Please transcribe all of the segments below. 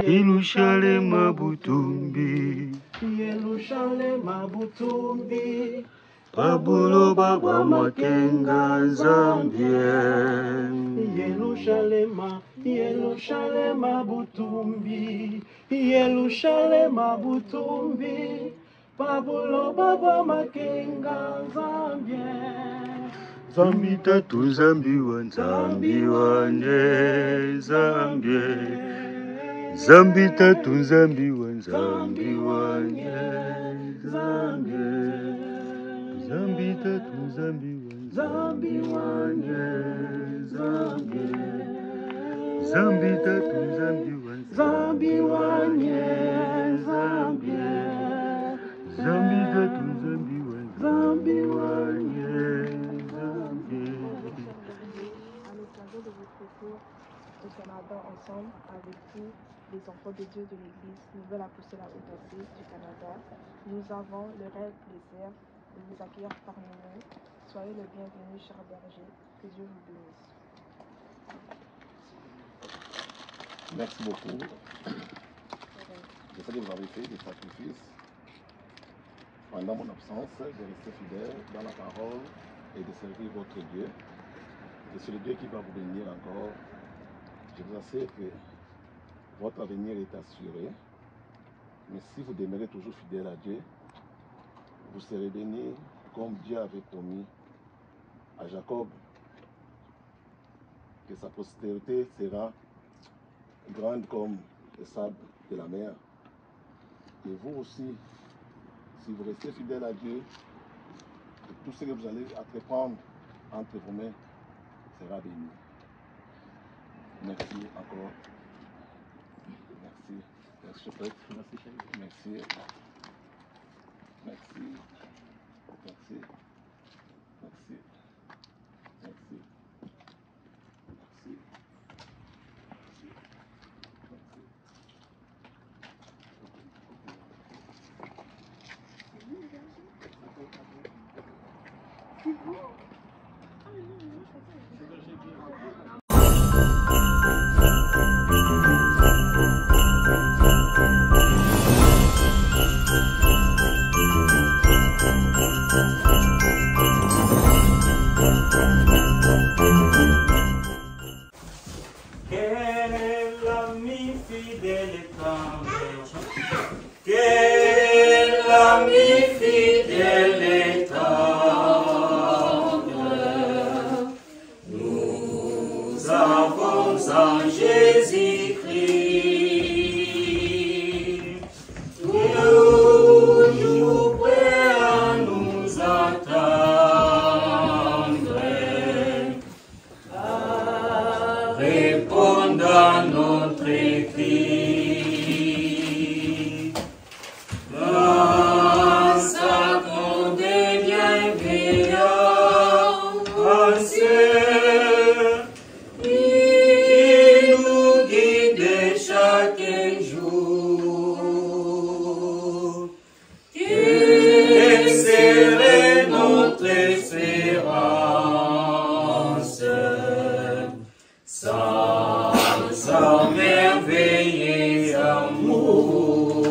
Yerusalem Butumbi, Yerusalem Butumbi, Pabulo Baba Makenga Zambie. Yerusalem Butumbi, Yerusalem Butumbi, Pabulo Baba Makenga Zambie. Zambi tatu Zambi wan Zambi wane Zambie. Zambi tatu Zambi wan Zambi wane Zambie. Zambi tatu Zambi wan Zambi wane Zambie. Zambi tatu Zambi wan Zambi wane Zambie. Zambi tatu Zambi wan Zambi wane. Au Canada ensemble avec tous les enfants de Dieu de l'Église Nouvelle Apostolique Authentique du Canada. Nous avons le réel plaisir de vous accueillir parmi nous. Soyez le bienvenu, chers bergers. Que Dieu vous bénisse. Merci beaucoup. Je sais que vous avez fait des sacrifices. Pendant mon absence, de rester fidèle dans la parole et de servir votre Dieu. Et c'est le Dieu qui va vous bénir encore. Je vous assure que votre avenir est assuré. Mais si vous demeurez toujours fidèle à Dieu, vous serez bénis comme Dieu avait promis à Jacob que sa postérité sera grande comme le sable de la mer. Et vous aussi, si vous restez fidèle à Dieu, tout ce que vous allez entreprendre entre vos mains sera béni. Merci encore. Merci. Merci, je prête. Merci, chérie. Merci. Merci. Merci. Merci. Merci. Merci. Quel ami fidèle et tendre, quel ami fidèle et tendre, nous avons en Jésus-Christ, toujours prêt à nous attendre, à répondre à notre cri. Dans sa grande bienveillance, il nous guide chaque jour. Quelle serait notre espérance sans son merveilleux amour?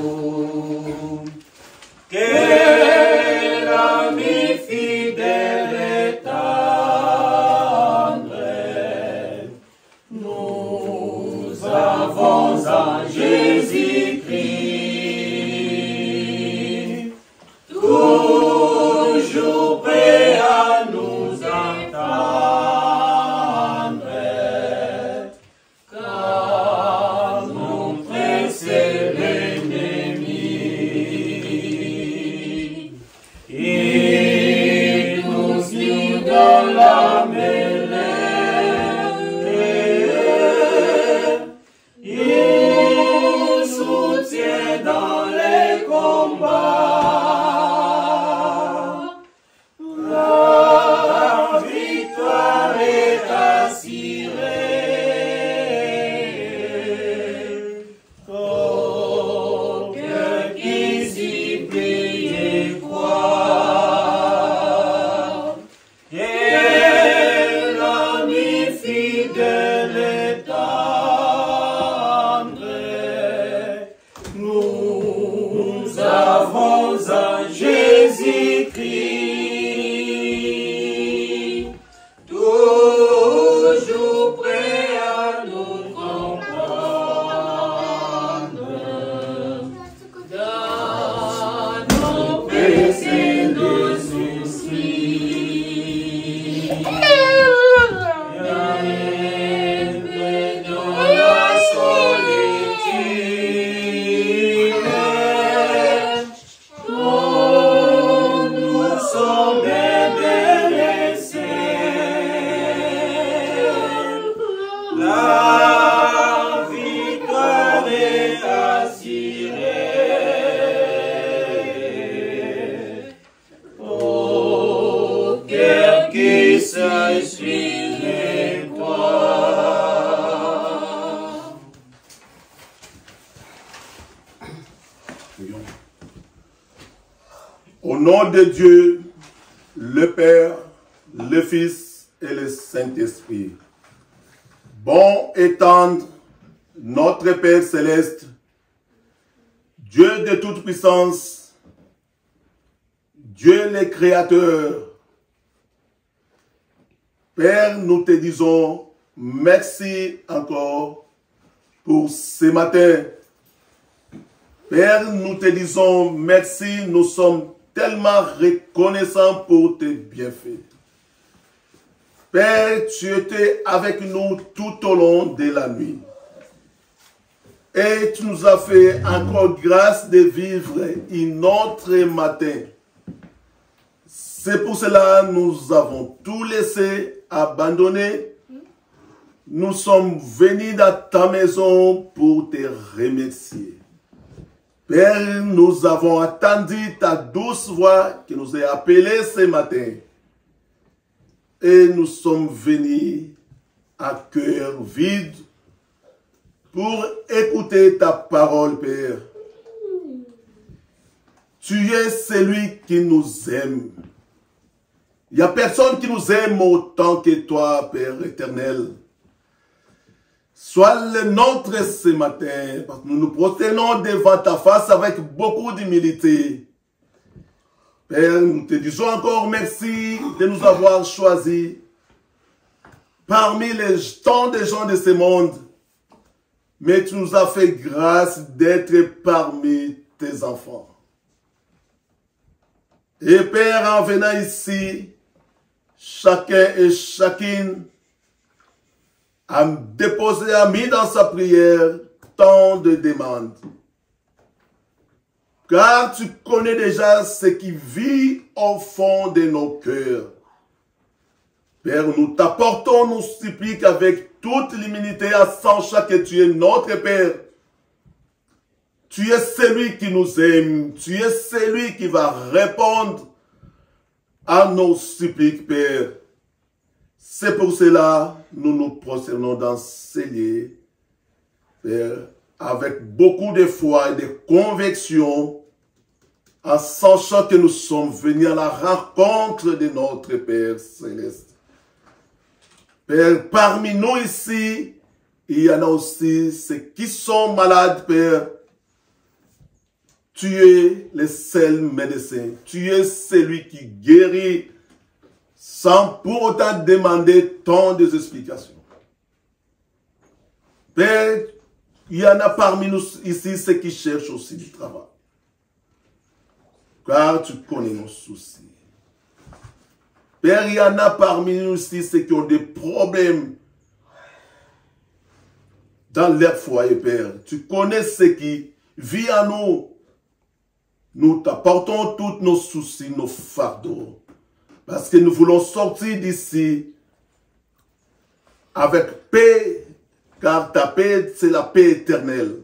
Quel ami fidèle et tendre, nous avons en Jésus-Christ, toujours prêt à nous entendre, car mon frère c'est l'ennemi. Il nous suit dans la mêlée, il soutient dans les combats. La victoire est assurée. Qu'aucun qui s'y plie et croit. Quel ami fidèle et tendre, suivez-toi. Au nom de Dieu, le Père, le Fils et le Saint-Esprit. Bon et tendre, notre Père céleste, Dieu de toute puissance, Dieu le Créateur. Père, nous te disons merci encore pour ce matin. Père, nous te disons merci, nous sommes tellement reconnaissants pour tes bienfaits. Père, tu étais avec nous tout au long de la nuit. Et tu nous as fait encore grâce de vivre un autre matin. C'est pour cela que nous avons tout laissé, abandonné. Nous sommes venus dans ta maison pour te remercier. Père, nous avons attendu ta douce voix qui nous a appelés ce matin. Et nous sommes venus à cœur vide pour écouter ta parole, Père. Tu es celui qui nous aime. Il n'y a personne qui nous aime autant que toi, Père éternel. Sois le nôtre ce matin, parce que nous nous prosternons devant ta face avec beaucoup d'humilité. Père, nous te disons encore merci de nous avoir choisis parmi les tant de gens de ce monde. Mais tu nous as fait grâce d'être parmi tes enfants. Et Père, en venant ici, chacun et chacune a déposé, a mis dans sa prière tant de demandes. Car tu connais déjà ce qui vit au fond de nos cœurs. Père, nous t'apportons nos suppliques avec toute l'humilité, à sachant que tu es notre Père. Tu es celui qui nous aime. Tu es celui qui va répondre à nos suppliques, Père. C'est pour cela que nous nous prosternons dans ces lieux, Père, avec beaucoup de foi et de conviction, en sachant que nous sommes venus à la rencontre de notre Père céleste. Père, parmi nous ici, il y en a aussi ceux qui sont malades, Père. Tu es le seul médecin. Tu es celui qui guérit sans pour autant demander tant d'explications. Père, il y en a parmi nous ici ceux qui cherchent aussi du travail. Car tu connais nos soucis. Père, il y en a parmi nous ici ceux qui ont des problèmes dans leur foyer, Père. Tu connais ce qui vit en nous. Nous t'apportons tous nos soucis, nos fardeaux. Parce que nous voulons sortir d'ici avec paix, car ta paix, c'est la paix éternelle.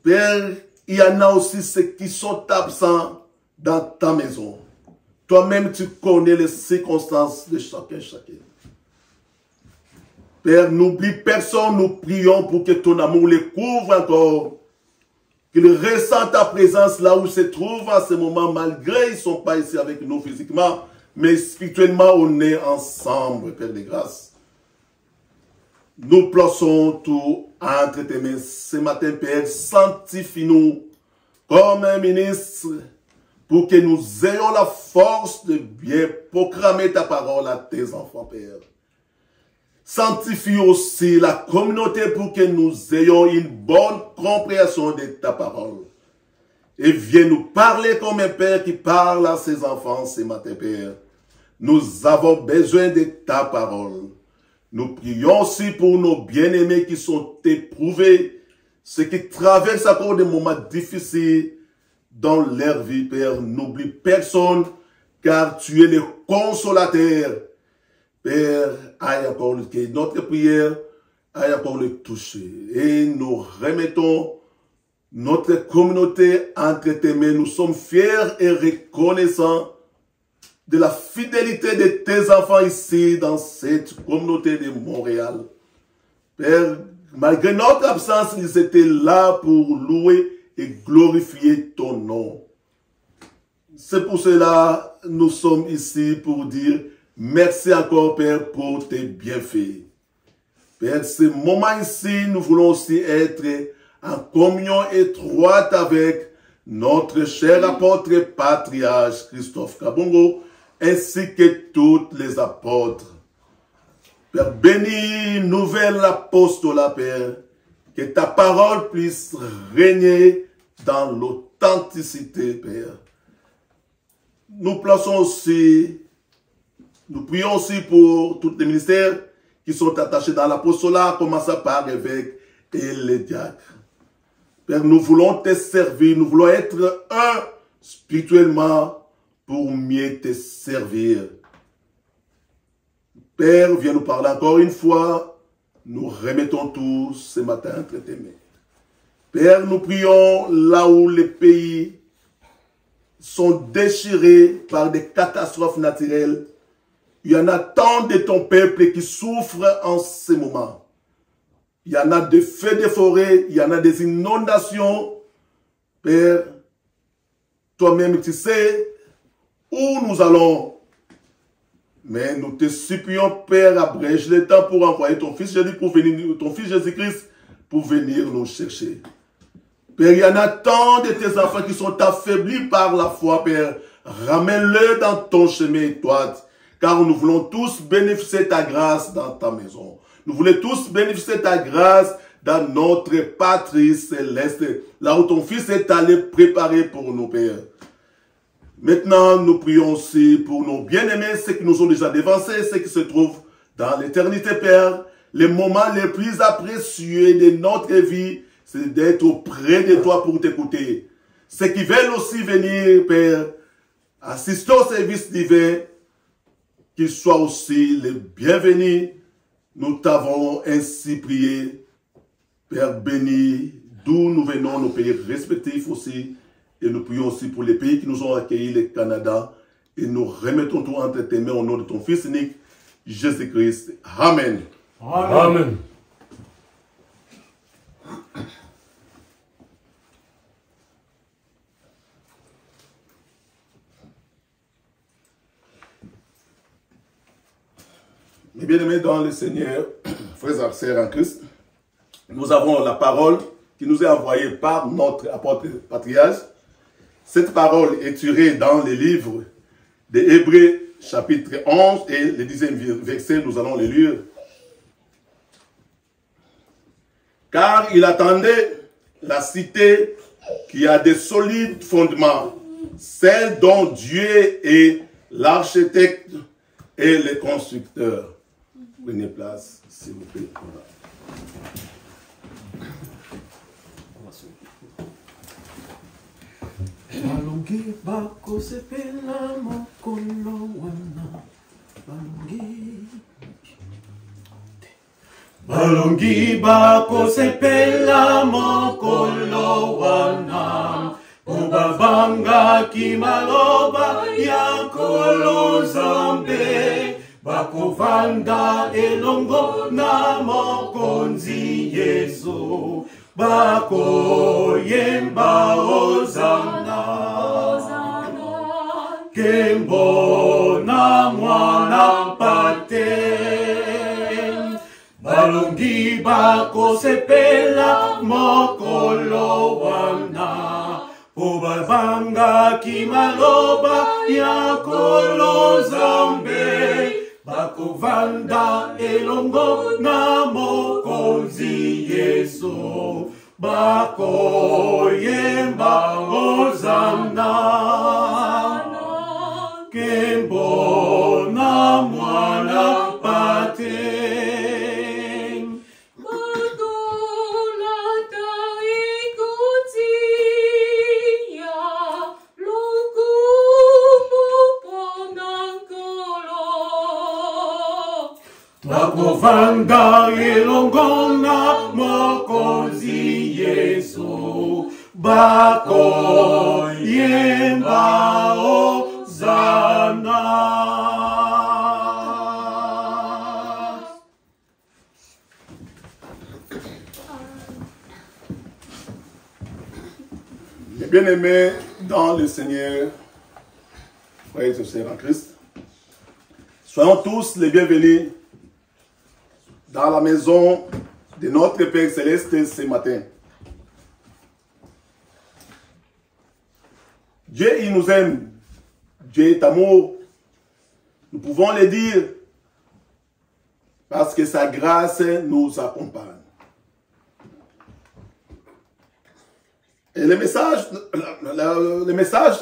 Père, il y en a aussi ceux qui sont absents dans ta maison. Toi-même, tu connais les circonstances de chacun. Père, n'oublie personne, nous prions pour que ton amour les couvre encore. Qu'ils ressentent ta présence là où ils se trouvent à ce moment, malgré qu'ils ne sont pas ici avec nous physiquement, mais spirituellement, on est ensemble, Père de grâce. Nous plaçons tout entre tes mains ce matin, Père. Sanctifie-nous comme un ministre pour que nous ayons la force de bien proclamer ta parole à tes enfants, Père. Sanctifie aussi la communauté pour que nous ayons une bonne compréhension de ta parole. Et viens nous parler comme un père qui parle à ses enfants ce matin, Père. Nous avons besoin de ta parole. Nous prions aussi pour nos bien-aimés qui sont éprouvés, ceux qui traversent encore des moments difficiles dans leur vie, Père. N'oublie personne, car tu es le consolateur. Père, aille encore que notre prière aille encore le toucher. Et nous remettons notre communauté entre tes mains. Nous sommes fiers et reconnaissants de la fidélité de tes enfants ici dans cette communauté de Montréal. Père, malgré notre absence, ils étaient là pour louer et glorifier ton nom. C'est pour cela que nous sommes ici pour dire merci encore, Père, pour tes bienfaits. Père, ce moment ici, nous voulons aussi être en communion étroite avec notre cher apôtre et patriarche Christophe Kabongo, ainsi que tous les apôtres. Père, bénis nouvel apostolat, Père, que ta parole puisse régner dans l'authenticité, Père. Nous plaçons aussi, nous prions aussi pour tous les ministères qui sont attachés dans l'apostolat, commençant par l'évêque et les diacres. Père, nous voulons te servir, nous voulons être un spirituellement pour mieux te servir. Père, viens nous parler encore une fois. Nous remettons tous ce matin entre tes mains. Père, nous prions là où les pays sont déchirés par des catastrophes naturelles. Il y en a tant de ton peuple qui souffrent en ce moment. Il y en a des feux de forêt, il y en a des inondations. Père, toi-même tu sais où nous allons. Mais nous te supplions, Père, abrège le temps pour envoyer ton Fils Jésus-Christ pour venir nous chercher. Père, il y en a tant de tes enfants qui sont affaiblis par la foi, Père. Ramène-le dans ton chemin étroit, car nous voulons tous bénéficier de ta grâce dans ta maison. Nous voulons tous bénéficier de ta grâce dans notre patrie céleste, là où ton Fils est allé préparer pour nous, Père. Maintenant, nous prions aussi pour nos bien-aimés, ceux qui nous ont déjà dévancés, ceux qui se trouvent dans l'éternité, Père. Les moments les plus appréciés de notre vie, c'est d'être auprès de toi pour t'écouter. Ceux qui veulent aussi venir, Père, assister au service divin, qu'ils soient aussi les bienvenus. Nous t'avons ainsi prié. Père béni, d'où nous venons, nos pays respectifs aussi. Et nous prions aussi pour les pays qui nous ont accueillis, le Canada. Et nous remettons tout entre tes mains au nom de ton Fils unique, Jésus-Christ. Amen. Amen. Mes bien-aimés dans le Seigneur, frères et sœurs en Christ, nous avons la parole qui nous est envoyée par notre apôtre patriarche. Cette parole est tirée dans le livre des Hébreux, chapitre 11, et le 10e verset, nous allons le lire. Car il attendait la cité qui a des solides fondements, celle dont Dieu est l'architecte et le constructeur. Prenez place, s'il vous plaît. Balongi bako sepela mokolo wana. Balongi bako sepela mokolo wana. Ubabanga kimaloba ya kolo zambe. Bakovanda elongo na mokonzi Yesu. Bako yemba ozana. Kembo na mwana pate. Balongi bako sepela mokolo wana. Ubabanga kimaloba ya kolo zambe. Bakovanda elongo na mokonzi Yesu. Bako yemba ozana. Kembo na mwana pate. Bakovanda elongo na mokonzi Yesu. Bako yemba ozana. Bien-aimés dans le Seigneur, frères et sœurs en Christ, soyons tous les bienvenus dans la maison de notre Père Céleste ce matin. Dieu, il nous aime. Dieu est amour. Nous pouvons le dire parce que sa grâce nous accompagne. Et le message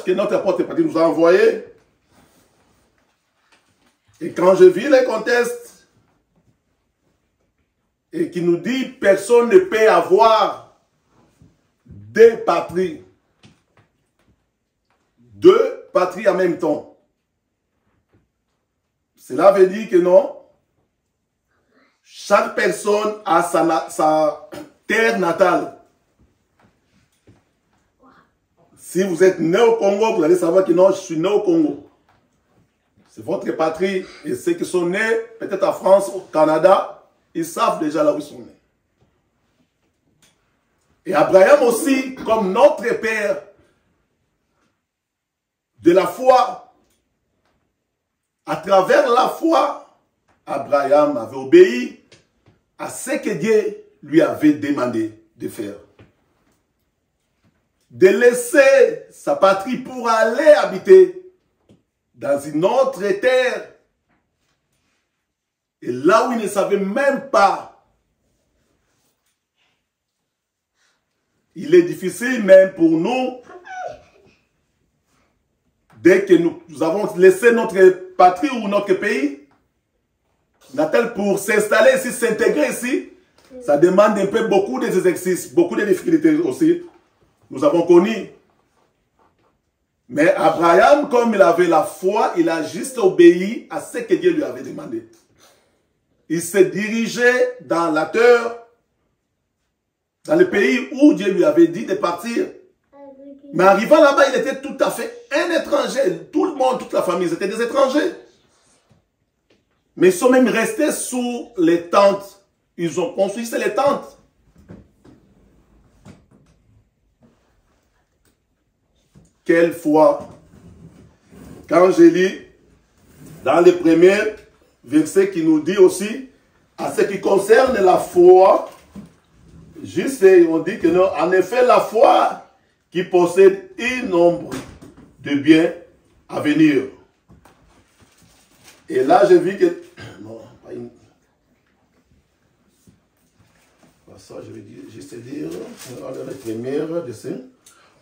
que notre apôtre Patrick nous a envoyé, et quand je vis les contextes, et qui nous dit personne ne peut avoir deux patries en même temps. Cela veut dire que non, chaque personne a sa terre natale. Si vous êtes né au Congo, vous allez savoir que non, je suis né au Congo. C'est votre patrie. Et ceux qui sont nés, peut-être en France, au Canada, ils savent déjà là où ils sont nés. Et Abraham aussi, comme notre père de la foi, à travers la foi, Abraham avait obéi à ce que Dieu lui avait demandé de faire. De laisser sa patrie pour aller habiter dans une autre terre. Et là où il ne savait même pas, il est difficile même pour nous, dès que nous avons laissé notre patrie ou notre pays natal pour s'installer ici, s'intégrer ici, ça demande un peu beaucoup d'exercices, beaucoup de difficultés aussi. Nous avons connu. Mais Abraham, comme il avait la foi, il a juste obéi à ce que Dieu lui avait demandé. Il s'est dirigé dans la terre, dans le pays où Dieu lui avait dit de partir. Mais arrivant là-bas, il était tout à fait un étranger. Tout le monde, toute la famille, c'était des étrangers. Mais ils sont même restés sous les tentes. Ils ont construit les tentes. Quelle foi! Quand je lis dans les premiers versets qui nous dit aussi, à ce qui concerne la foi, juste on dit que non, en effet la foi qui possède un nombre de biens à venir. Et là j'ai vu que, non, pas une, ça je vais dire, juste dire, dans les premières dessin.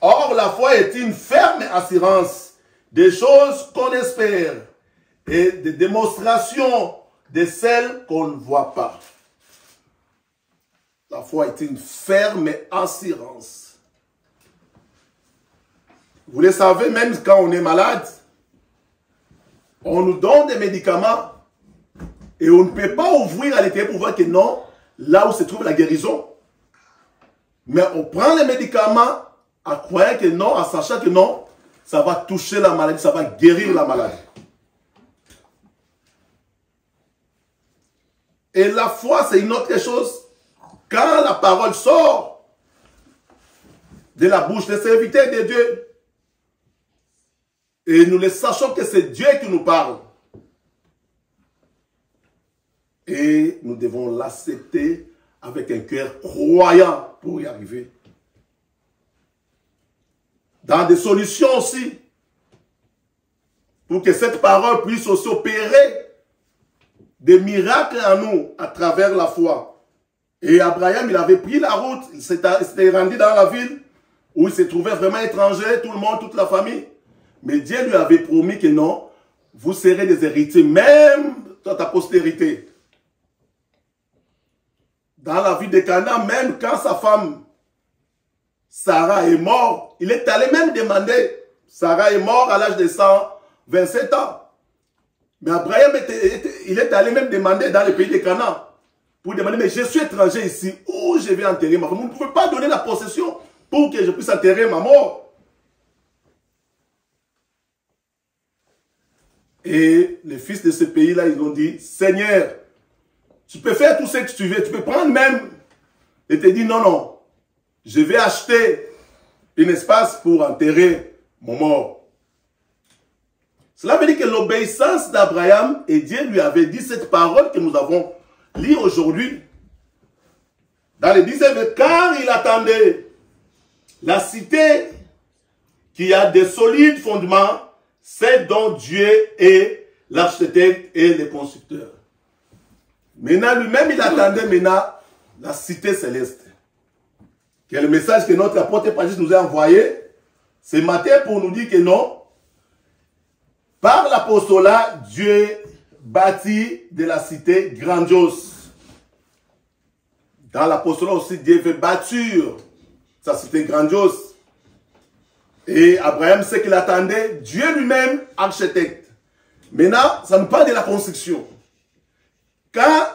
Or, la foi est une ferme assurance des choses qu'on espère et des démonstrations de celles qu'on ne voit pas. La foi est une ferme assurance. Vous le savez, même quand on est malade, on nous donne des médicaments et on ne peut pas ouvrir à l'intérieur pour voir que non, là où se trouve la guérison. Mais on prend les médicaments à croire que non, en sachant que non, ça va toucher la maladie, ça va guérir la maladie. Et la foi, c'est une autre chose. Quand la parole sort de la bouche des serviteurs de Dieu, et nous le sachons que c'est Dieu qui nous parle, et nous devons l'accepter avec un cœur croyant pour y arriver. Dans des solutions aussi, pour que cette parole puisse aussi opérer des miracles en nous à travers la foi. Et Abraham, il avait pris la route, il s'était rendu dans la ville où il se trouvait vraiment étranger, tout le monde, toute la famille. Mais Dieu lui avait promis que non, vous serez des héritiers, même dans ta postérité. Dans la ville de Canaan, même quand sa femme Sarah est morte, il est allé même demander. Sarah est morte à l'âge de 127 ans. Mais Abraham, il est allé même demander dans le pays de Canaan. Pour demander, mais je suis étranger ici, où je vais enterrer ma femme? Vous ne pouvez pas donner la possession pour que je puisse enterrer ma mort. Et les fils de ce pays-là, ils ont dit, Seigneur, tu peux faire tout ce que tu veux, tu peux prendre même. Et te dire, non, non, je vais acheter un espace pour enterrer mon mort. Cela veut dire que l'obéissance d'Abraham, et Dieu lui avait dit cette parole que nous avons lue aujourd'hui. Dans les 10e, car il attendait la cité qui a des solides fondements, c'est dont Dieu est l'architecte et le constructeur. Maintenant, lui-même, il attendait maintenant la cité céleste. Qui est le message que notre apôtre Paulus nous a envoyé ce matin pour nous dire que non, par l'apostolat, Dieu bâtit de la cité grandiose. Dans l'apostolat aussi, Dieu veut bâtir sa cité grandiose. Et Abraham, ce qu'il attendait, Dieu lui-même, architecte. Maintenant, ça nous parle de la construction. Quand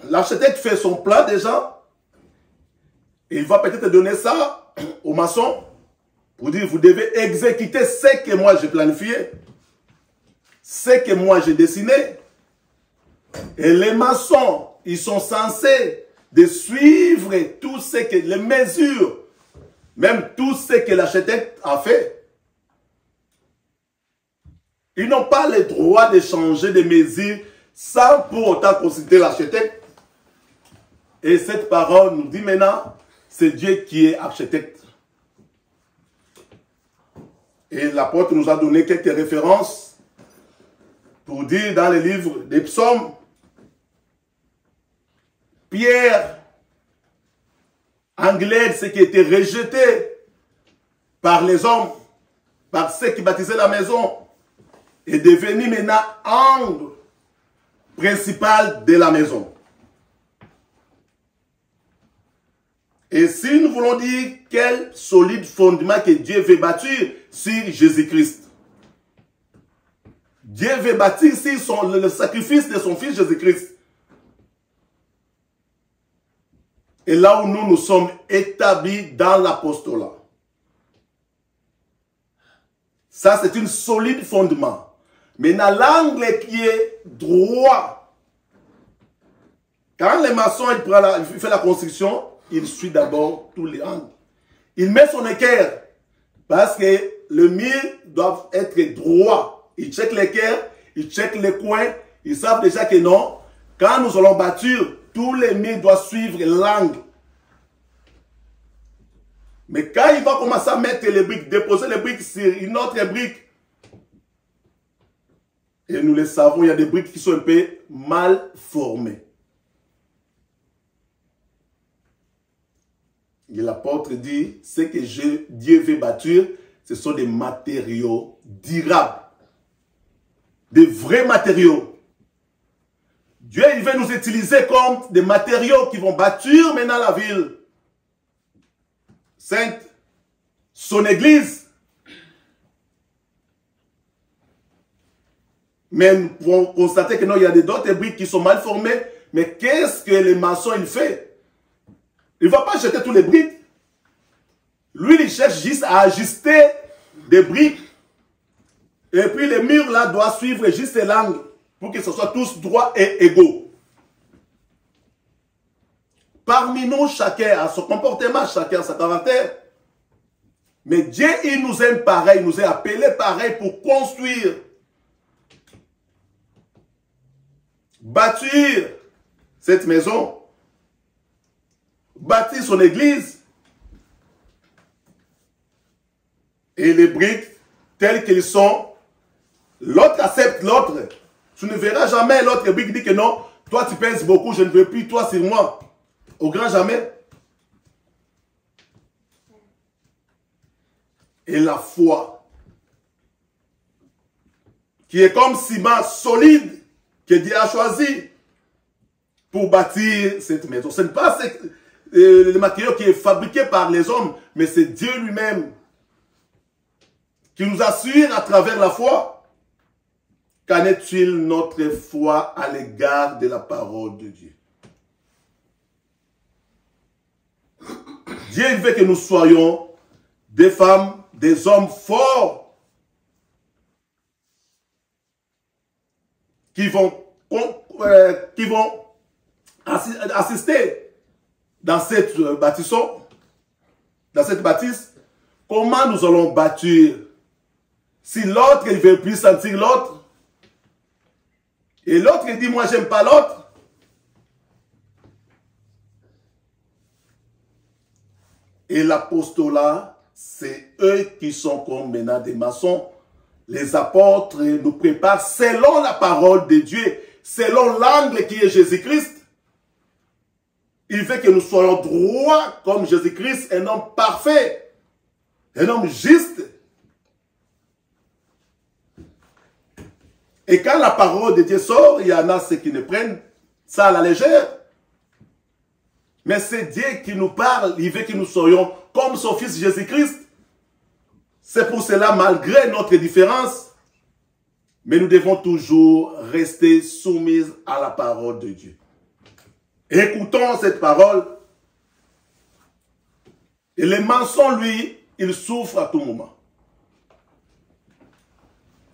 l'architecte fait son plan déjà, il va peut-être donner ça au maçon pour dire, vous devez exécuter ce que moi j'ai planifié, ce que moi j'ai dessiné. Et les maçons, ils sont censés de suivre tout ce que, les mesures, même tout ce que l'architecte a fait. Ils n'ont pas le droit de changer de mesures sans pour autant consulter l'architecte. Et cette parole nous dit maintenant, c'est Dieu qui est architecte. Et l'apôtre nous a donné quelques références pour dire dans les livres des psaumes, Pierre Anglais, ce qui était rejeté par les hommes, par ceux qui bâtissaient la maison, est devenu maintenant angle principal de la maison. Et si nous voulons dire quel solide fondement que Dieu veut bâtir sur Jésus-Christ, Dieu veut bâtir sur le sacrifice de son Fils Jésus-Christ. Et là où nous sommes établis dans l'apostolat. Ça, c'est un solide fondement. Mais dans l'angle qui est droit, quand le maçon il fait la construction, il suit d'abord tous les angles. Il met son équerre parce que le mur doit être droit. Il check l'équerre, il check les coins. Ils savent déjà que non, quand nous allons bâtir, tous les murs doivent suivre l'angle. Mais quand il va commencer à mettre les briques, déposer les briques sur une autre brique, et nous le savons, il y a des briques qui sont un peu mal formées. Et l'apôtre dit, ce que Dieu veut bâtir, ce sont des matériaux durables. Des vrais matériaux. Dieu, il veut nous utiliser comme des matériaux qui vont bâtir maintenant la ville sainte, son église. Mais nous pouvons constater que non, il y a d'autres briques qui sont mal formées. Mais qu'est-ce que le maçon il fait? Il ne va pas jeter tous les briques. Lui, il cherche juste à ajuster des briques. Et puis les murs là doivent suivre juste l'angle pour que ce soit tous droits et égaux. Parmi nous, chacun a son comportement, chacun a sa caractère. Mais Dieu, il nous aime pareil, il nous a appelés pareil pour construire, bâtir cette maison, bâtir son église. Et les briques, telles qu'elles sont, l'autre accepte l'autre. Tu ne verras jamais l'autre brique dit que non, toi tu pèses beaucoup, je ne veux plus toi sur moi. Au grand jamais. Et la foi, qui est comme ciment solide que Dieu a choisi pour bâtir cette maison. Ce n'est pas le matériau qui est fabriqué par les hommes, mais c'est Dieu lui-même qui nous assure à travers la foi. Qu'en est-il notre foi à l'égard de la parole de Dieu? Dieu veut que nous soyons des femmes, des hommes forts qui vont assister dans cette bâtisse, comment nous allons bâtir? Si l'autre, il ne veut plus sentir l'autre, et l'autre, il dit, moi, j'aime pas l'autre. Et l'apostolat, c'est eux qui sont comme maintenant des maçons. Les apôtres nous préparent selon la parole de Dieu, selon l'angle qui est Jésus-Christ. Il veut que nous soyons droits comme Jésus-Christ, un homme parfait, un homme juste. Et quand la parole de Dieu sort, il y en a ceux qui ne prennent ça à la légère. Mais c'est Dieu qui nous parle, il veut que nous soyons comme son fils Jésus-Christ. C'est pour cela, malgré notre différence, mais nous devons toujours rester soumis à la parole de Dieu. Écoutons cette parole. Et les maçons, lui, ils souffrent à tout moment.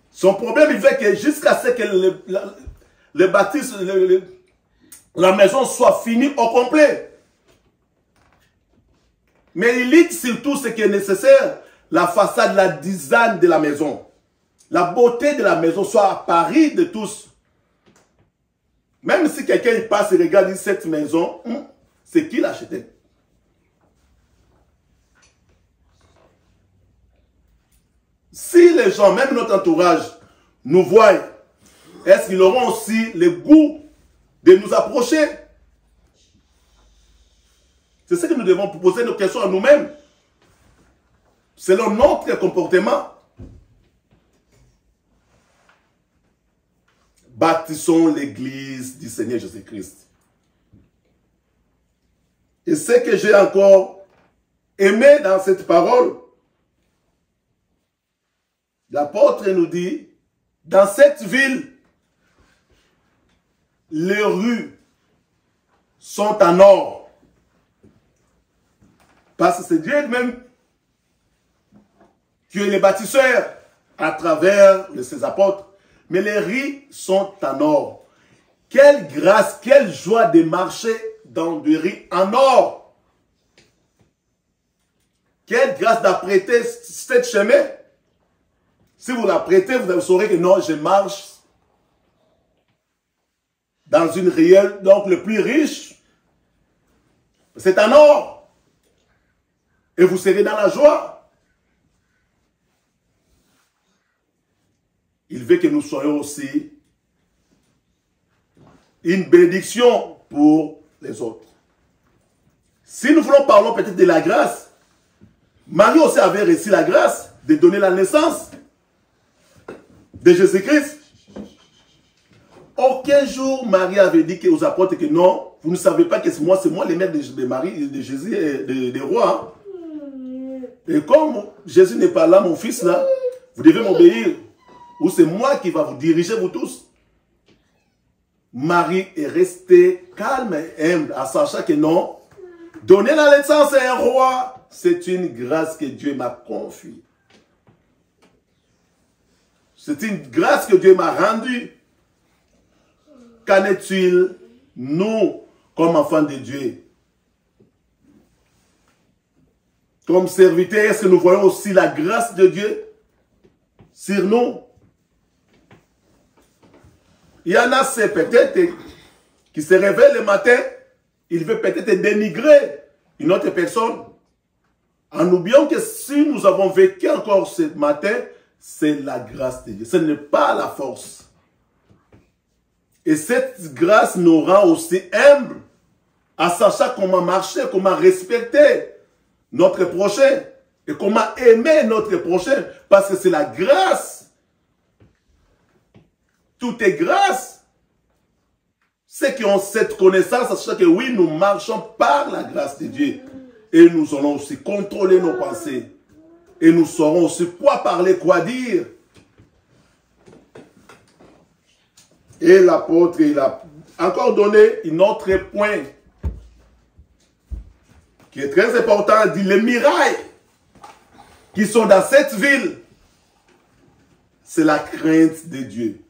Son problème, il fait que jusqu'à ce que le bâtisse, la maison soit finie au complet. Mais il lit surtout ce qui est nécessaire, la façade, la design de la maison. La beauté de la maison soit à Paris de tous. Même si quelqu'un passe et regarde cette maison, c'est qui l'a acheté? Si les gens, même notre entourage, nous voient, est-ce qu'ils auront aussi le goût de nous approcher? C'est ce que nous devons poser nos questions à nous-mêmes. Selon notre comportement. Bâtissons l'église du Seigneur Jésus-Christ. Et ce que j'ai encore aimé dans cette parole, l'apôtre nous dit, dans cette ville, les rues sont en or. Parce que c'est Dieu lui-même qui est le bâtisseur à travers ses apôtres. Mais les riz sont en or. Quelle grâce, quelle joie de marcher dans du riz en or. Quelle grâce d'apprêter cette chemin. Si vous l'apprêtez, vous saurez que non, je marche dans une rielle, donc le plus riche. C'est en or. Et vous serez dans la joie. Il veut que nous soyons aussi une bénédiction pour les autres. Si nous voulons parler peut-être de la grâce, Marie aussi avait reçu la grâce de donner la naissance de Jésus-Christ. Aucun jour, Marie avait dit aux apôtres que non, vous ne savez pas que c'est moi le maître de Marie, de Jésus et des rois. Et comme Jésus n'est pas là, mon fils là, vous devez m'obéir. Ou c'est moi qui va vous diriger, vous tous. Marie est restée calme et humble, à sachant que non, donner la naissance à un roi, c'est une grâce que Dieu m'a confiée. C'est une grâce que Dieu m'a rendue. Qu'en est-il, nous, comme enfants de Dieu? Comme serviteurs, est-ce que nous voyons aussi la grâce de Dieu sur nous? Il y en a, c'est peut-être qui se réveillent le matin, il veut peut-être dénigrer une autre personne. En oubliant que si nous avons vécu encore ce matin, c'est la grâce de Dieu. Ce n'est pas la force. Et cette grâce nous rend aussi humbles, à sachant comment marcher, comment respecter notre prochain et comment aimer notre prochain. Parce que c'est la grâce. Tout est grâce. Ceux qui ont cette connaissance, sachant que oui, nous marchons par la grâce de Dieu. Et nous allons aussi contrôler nos pensées. Et nous saurons aussi quoi parler, quoi dire. Et l'apôtre, il a encore donné un autre point qui est très important. Il dit les murailles qui sont dans cette ville, c'est la crainte de Dieu.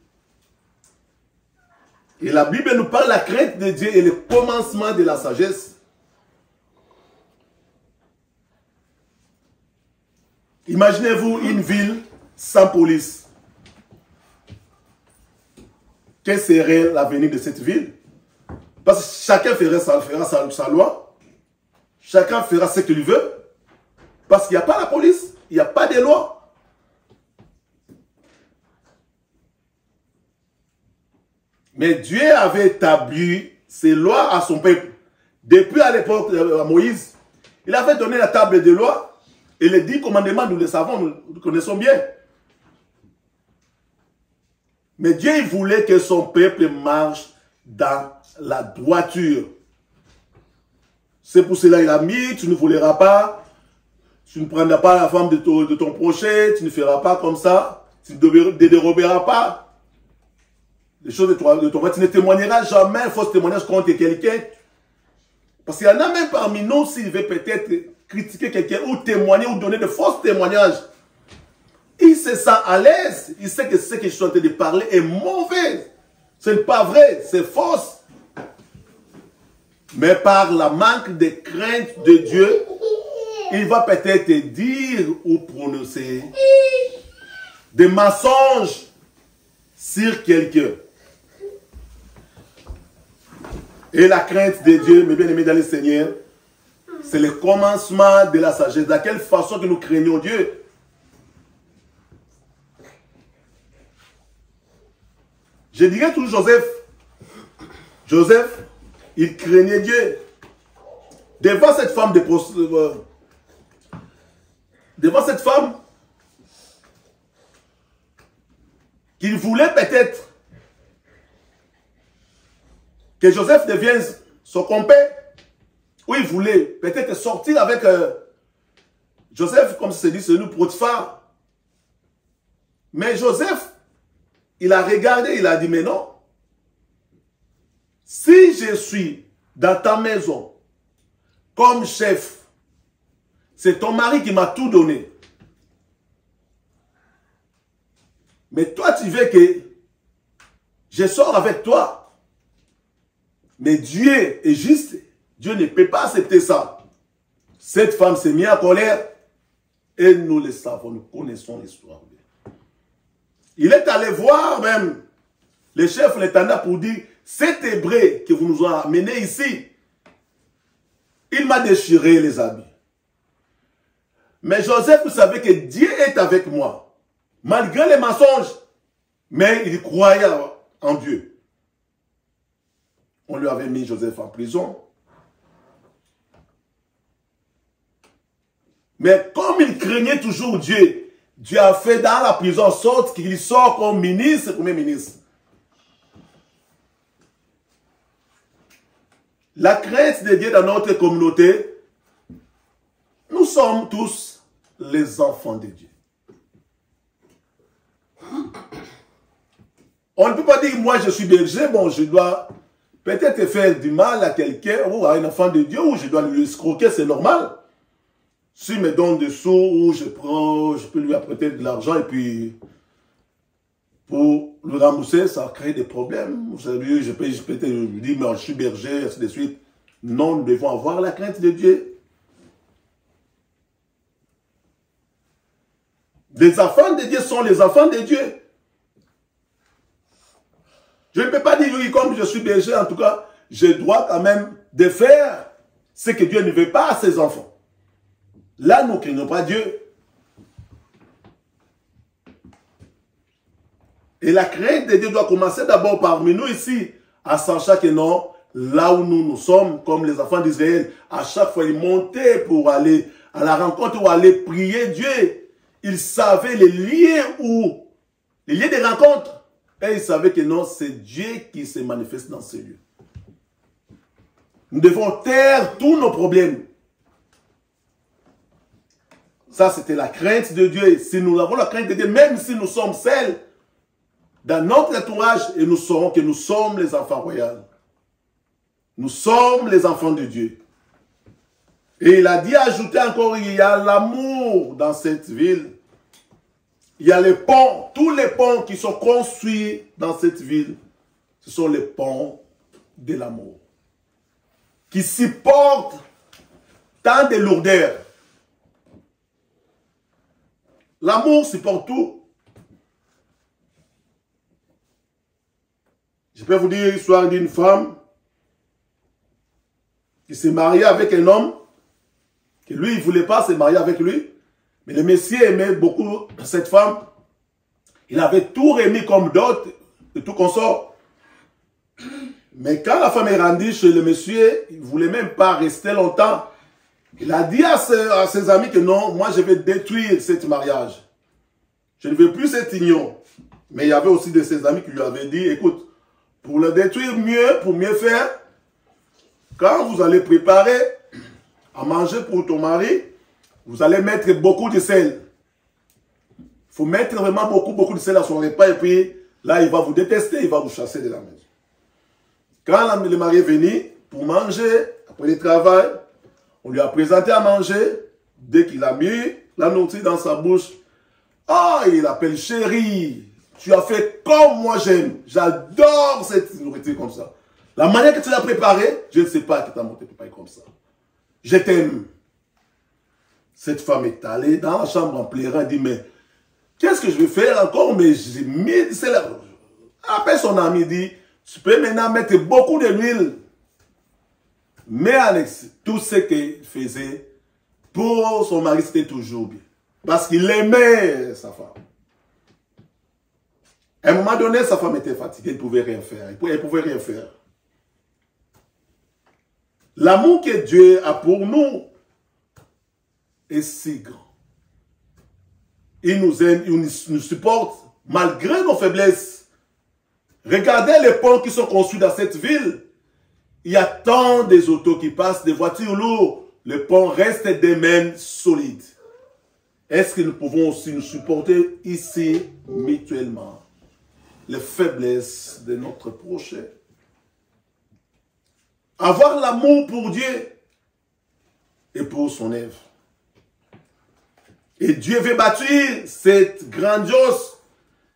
Et la Bible nous parle de la crainte de Dieu et le commencement de la sagesse. Imaginez-vous une ville sans police. Quel serait l'avenir de cette ville? Parce que chacun fera sa loi. Chacun fera ce qu'il veut. Parce qu'il n'y a pas la police. Il n'y a pas de loi. Mais Dieu avait établi ses lois à son peuple. Depuis à l'époque de Moïse, il avait donné la table de loi et les 10 commandements, nous les savons, nous les connaissons bien. Mais Dieu il voulait que son peuple marche dans la droiture. C'est pour cela qu'il a mis, tu ne voleras pas, tu ne prendras pas la femme de ton prochain, tu ne feras pas comme ça, tu ne déroberas pas les choses de toi, tu ne témoigneras jamais un faux témoignage contre quelqu'un. Parce qu'il y en a même parmi nous, s'il veut peut-être critiquer quelqu'un ou témoigner ou donner de faux témoignages, il se sent à l'aise. Il sait que ce que je suis en train de parler est mauvais. Ce n'est pas vrai, c'est fausse. Mais par la manque de crainte de Dieu, il va peut-être dire ou prononcer des mensonges sur quelqu'un. Et la crainte de Dieu, mes bien-aimés dans le Seigneur, c'est le commencement de la sagesse. De quelle façon que nous craignons Dieu? Je dirais toujours Joseph. Joseph, il craignait Dieu. Devant cette femme qu'il voulait peut-être que Joseph devienne son compère, ou il voulait peut-être sortir avec Joseph, comme c'est dit, c'est nous, Potiphar. Mais Joseph, il a regardé, il a dit, mais non, si je suis dans ta maison comme chef, c'est ton mari qui m'a tout donné. Mais toi, tu veux que je sors avec toi. Mais Dieu est juste. Dieu ne peut pas accepter ça. Cette femme s'est mise en colère. Et nous le savons, nous connaissons l'histoire. Il est allé voir même le chef l'intendant pour dire, cet Hébreu que vous nous avez amené ici, il m'a déchiré les habits. Mais Joseph, vous savez que Dieu est avec moi. Malgré les mensonges. Mais il croyait en Dieu. On lui avait mis Joseph en prison. Mais comme il craignait toujours Dieu, Dieu a fait dans la prison en sorte qu'il sort comme ministre, premier ministre. La crainte de Dieu dans notre communauté, nous sommes tous les enfants de Dieu. On ne peut pas dire, moi je suis berger, bon je dois peut-être faire du mal à quelqu'un ou à un enfant de Dieu, ou je dois lui escroquer, c'est normal. S'il me donne des sous, ou je peux lui apporter de l'argent et puis pour le rembourser, ça crée des problèmes. Vous savez, je peux peut-être lui dire, mais je suis berger, ainsi de suite. Non, nous devons avoir la crainte de Dieu. Les enfants de Dieu sont les enfants de Dieu. Je ne peux pas dire, oui, comme je suis berger, en tout cas, je dois quand même de faire ce que Dieu ne veut pas à ses enfants. Là, nous ne craignons pas Dieu. Et la crainte de Dieu doit commencer d'abord parmi nous ici, à savoir que non, là où nous sommes, comme les enfants d'Israël, à chaque fois ils montaient pour aller à la rencontre ou aller prier Dieu. Ils savaient les liens de rencontre. Et ils savaient que non, c'est Dieu qui se manifeste dans ces lieux. Nous devons taire tous nos problèmes. Ça, c'était la crainte de Dieu. Si nous avons la crainte de Dieu, même si nous sommes seuls, dans notre entourage, et nous saurons que nous sommes les enfants royaux. Nous sommes les enfants de Dieu. Et il a dit, ajouter encore, il y a l'amour dans cette ville. Il y a les ponts, tous les ponts qui sont construits dans cette ville, ce sont les ponts de l'amour. Qui supportent tant de lourdeur. L'amour supporte tout. Je peux vous dire l'histoire d'une femme qui s'est mariée avec un homme, que lui, il ne voulait pas se marier avec lui. Mais le monsieur aimait beaucoup cette femme. Il avait tout remis comme dot et tout consort. Mais quand la femme est rendue chez le monsieur, il ne voulait même pas rester longtemps. Il a dit à ses amis que non, moi je vais détruire ce mariage. Je ne veux plus cette union. Mais il y avait aussi de ses amis qui lui avaient dit, écoute, pour le détruire mieux, pour mieux faire, quand vous allez préparer à manger pour ton mari, vous allez mettre beaucoup de sel. Il faut mettre vraiment beaucoup de sel à son repas et puis là, il va vous détester, il va vous chasser de la maison. Quand le mari est venu pour manger, après le travail, on lui a présenté à manger. Dès qu'il a mis la nourriture dans sa bouche, ah, il appelle chérie. Tu as fait comme moi j'aime. J'adore cette nourriture comme ça. La manière que tu l'as préparée, je ne sais pas que tu as monté préparée comme ça. Je t'aime. Cette femme est allée dans la chambre en pleurant. Elle dit, mais qu'est-ce que je vais faire encore? Mais j'ai mis cela. Après son ami dit, tu peux maintenant mettre beaucoup de l'huile. Mais Alex, tout ce qu'il faisait pour son mari, c'était toujours bien. Parce qu'il aimait sa femme. À un moment donné, sa femme était fatiguée, elle ne pouvait rien faire. Elle ne pouvait rien faire. L'amour que Dieu a pour nous est si grand. Il nous aime, il nous supporte malgré nos faiblesses. Regardez les ponts qui sont construits dans cette ville. Il y a tant des autos qui passent, des voitures lourdes. Le pont reste des mêmes solides. Est-ce que nous pouvons aussi nous supporter ici mutuellement les faiblesses de notre prochain? Avoir l'amour pour Dieu et pour son œuvre. Et Dieu veut bâtir cette grandiose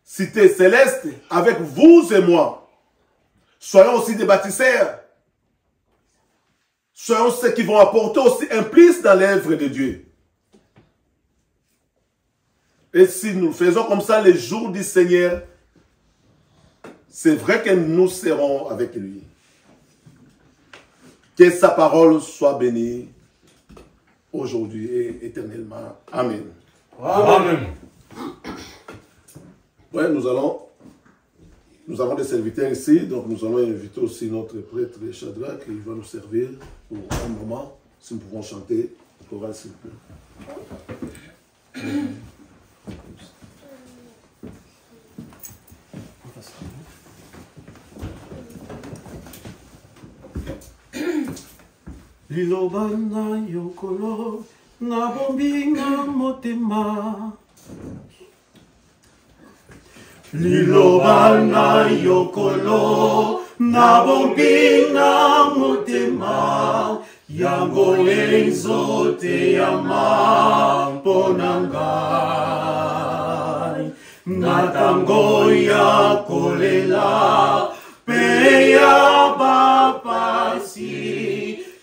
cité céleste avec vous et moi. Soyons aussi des bâtisseurs. Soyons ceux qui vont apporter aussi un plus dans l'œuvre de Dieu. Et si nous faisons comme ça les jours du Seigneur, c'est vrai que nous serons avec lui. Que sa parole soit bénie aujourd'hui et éternellement. Amen. Amen. Ouais, nous avons des serviteurs ici, donc nous allons inviter aussi notre prêtre Shadrach qui va nous servir pour un moment. Si nous pouvons chanter, le choral s'il vous plaît. Liloba na yokolo na bombi na motema. Liloba na yokolo na bombi na motema. Yango enzote yama mponangai. Natango ya kolela pe ya bapasi.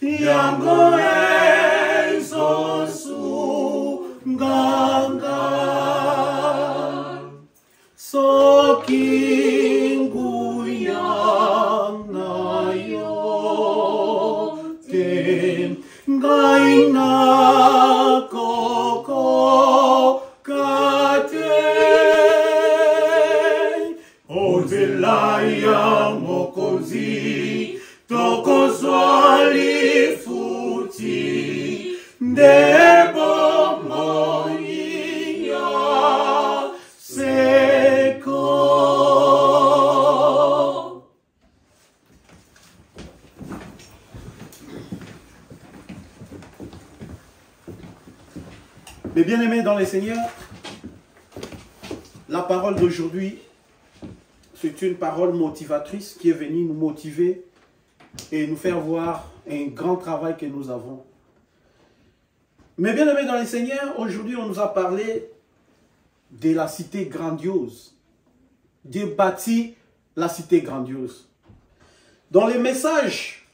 Yango enzosu nganga. Soki nguya na yo te ngai na koko kate. Onzela ya mokonzi tokozwa lifuti nde bomoi ya seko. Mes bien-aimés dans les Seigneurs, la parole d'aujourd'hui, c'est une parole motivatrice qui est venue nous motiver et nous faire voir un grand travail que nous avons. Mes bien-aimés dans les Seigneurs, aujourd'hui on nous a parlé de la cité grandiose. Dieu bâtit la cité grandiose. Dans les messages,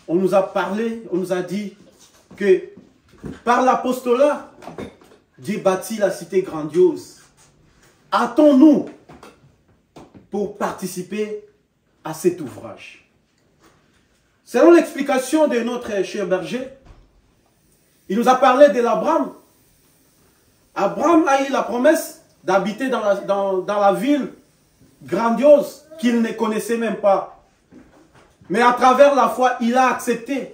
on nous a parlé, on nous a dit que par l'apostolat, Dieu bâtit la cité grandiose. Hâtons-nous pour participer à cet ouvrage. Selon l'explication de notre cher berger, il nous a parlé de l'Abraham. Abraham a eu la promesse d'habiter dans la ville grandiose qu'il ne connaissait même pas. Mais à travers la foi, il a accepté.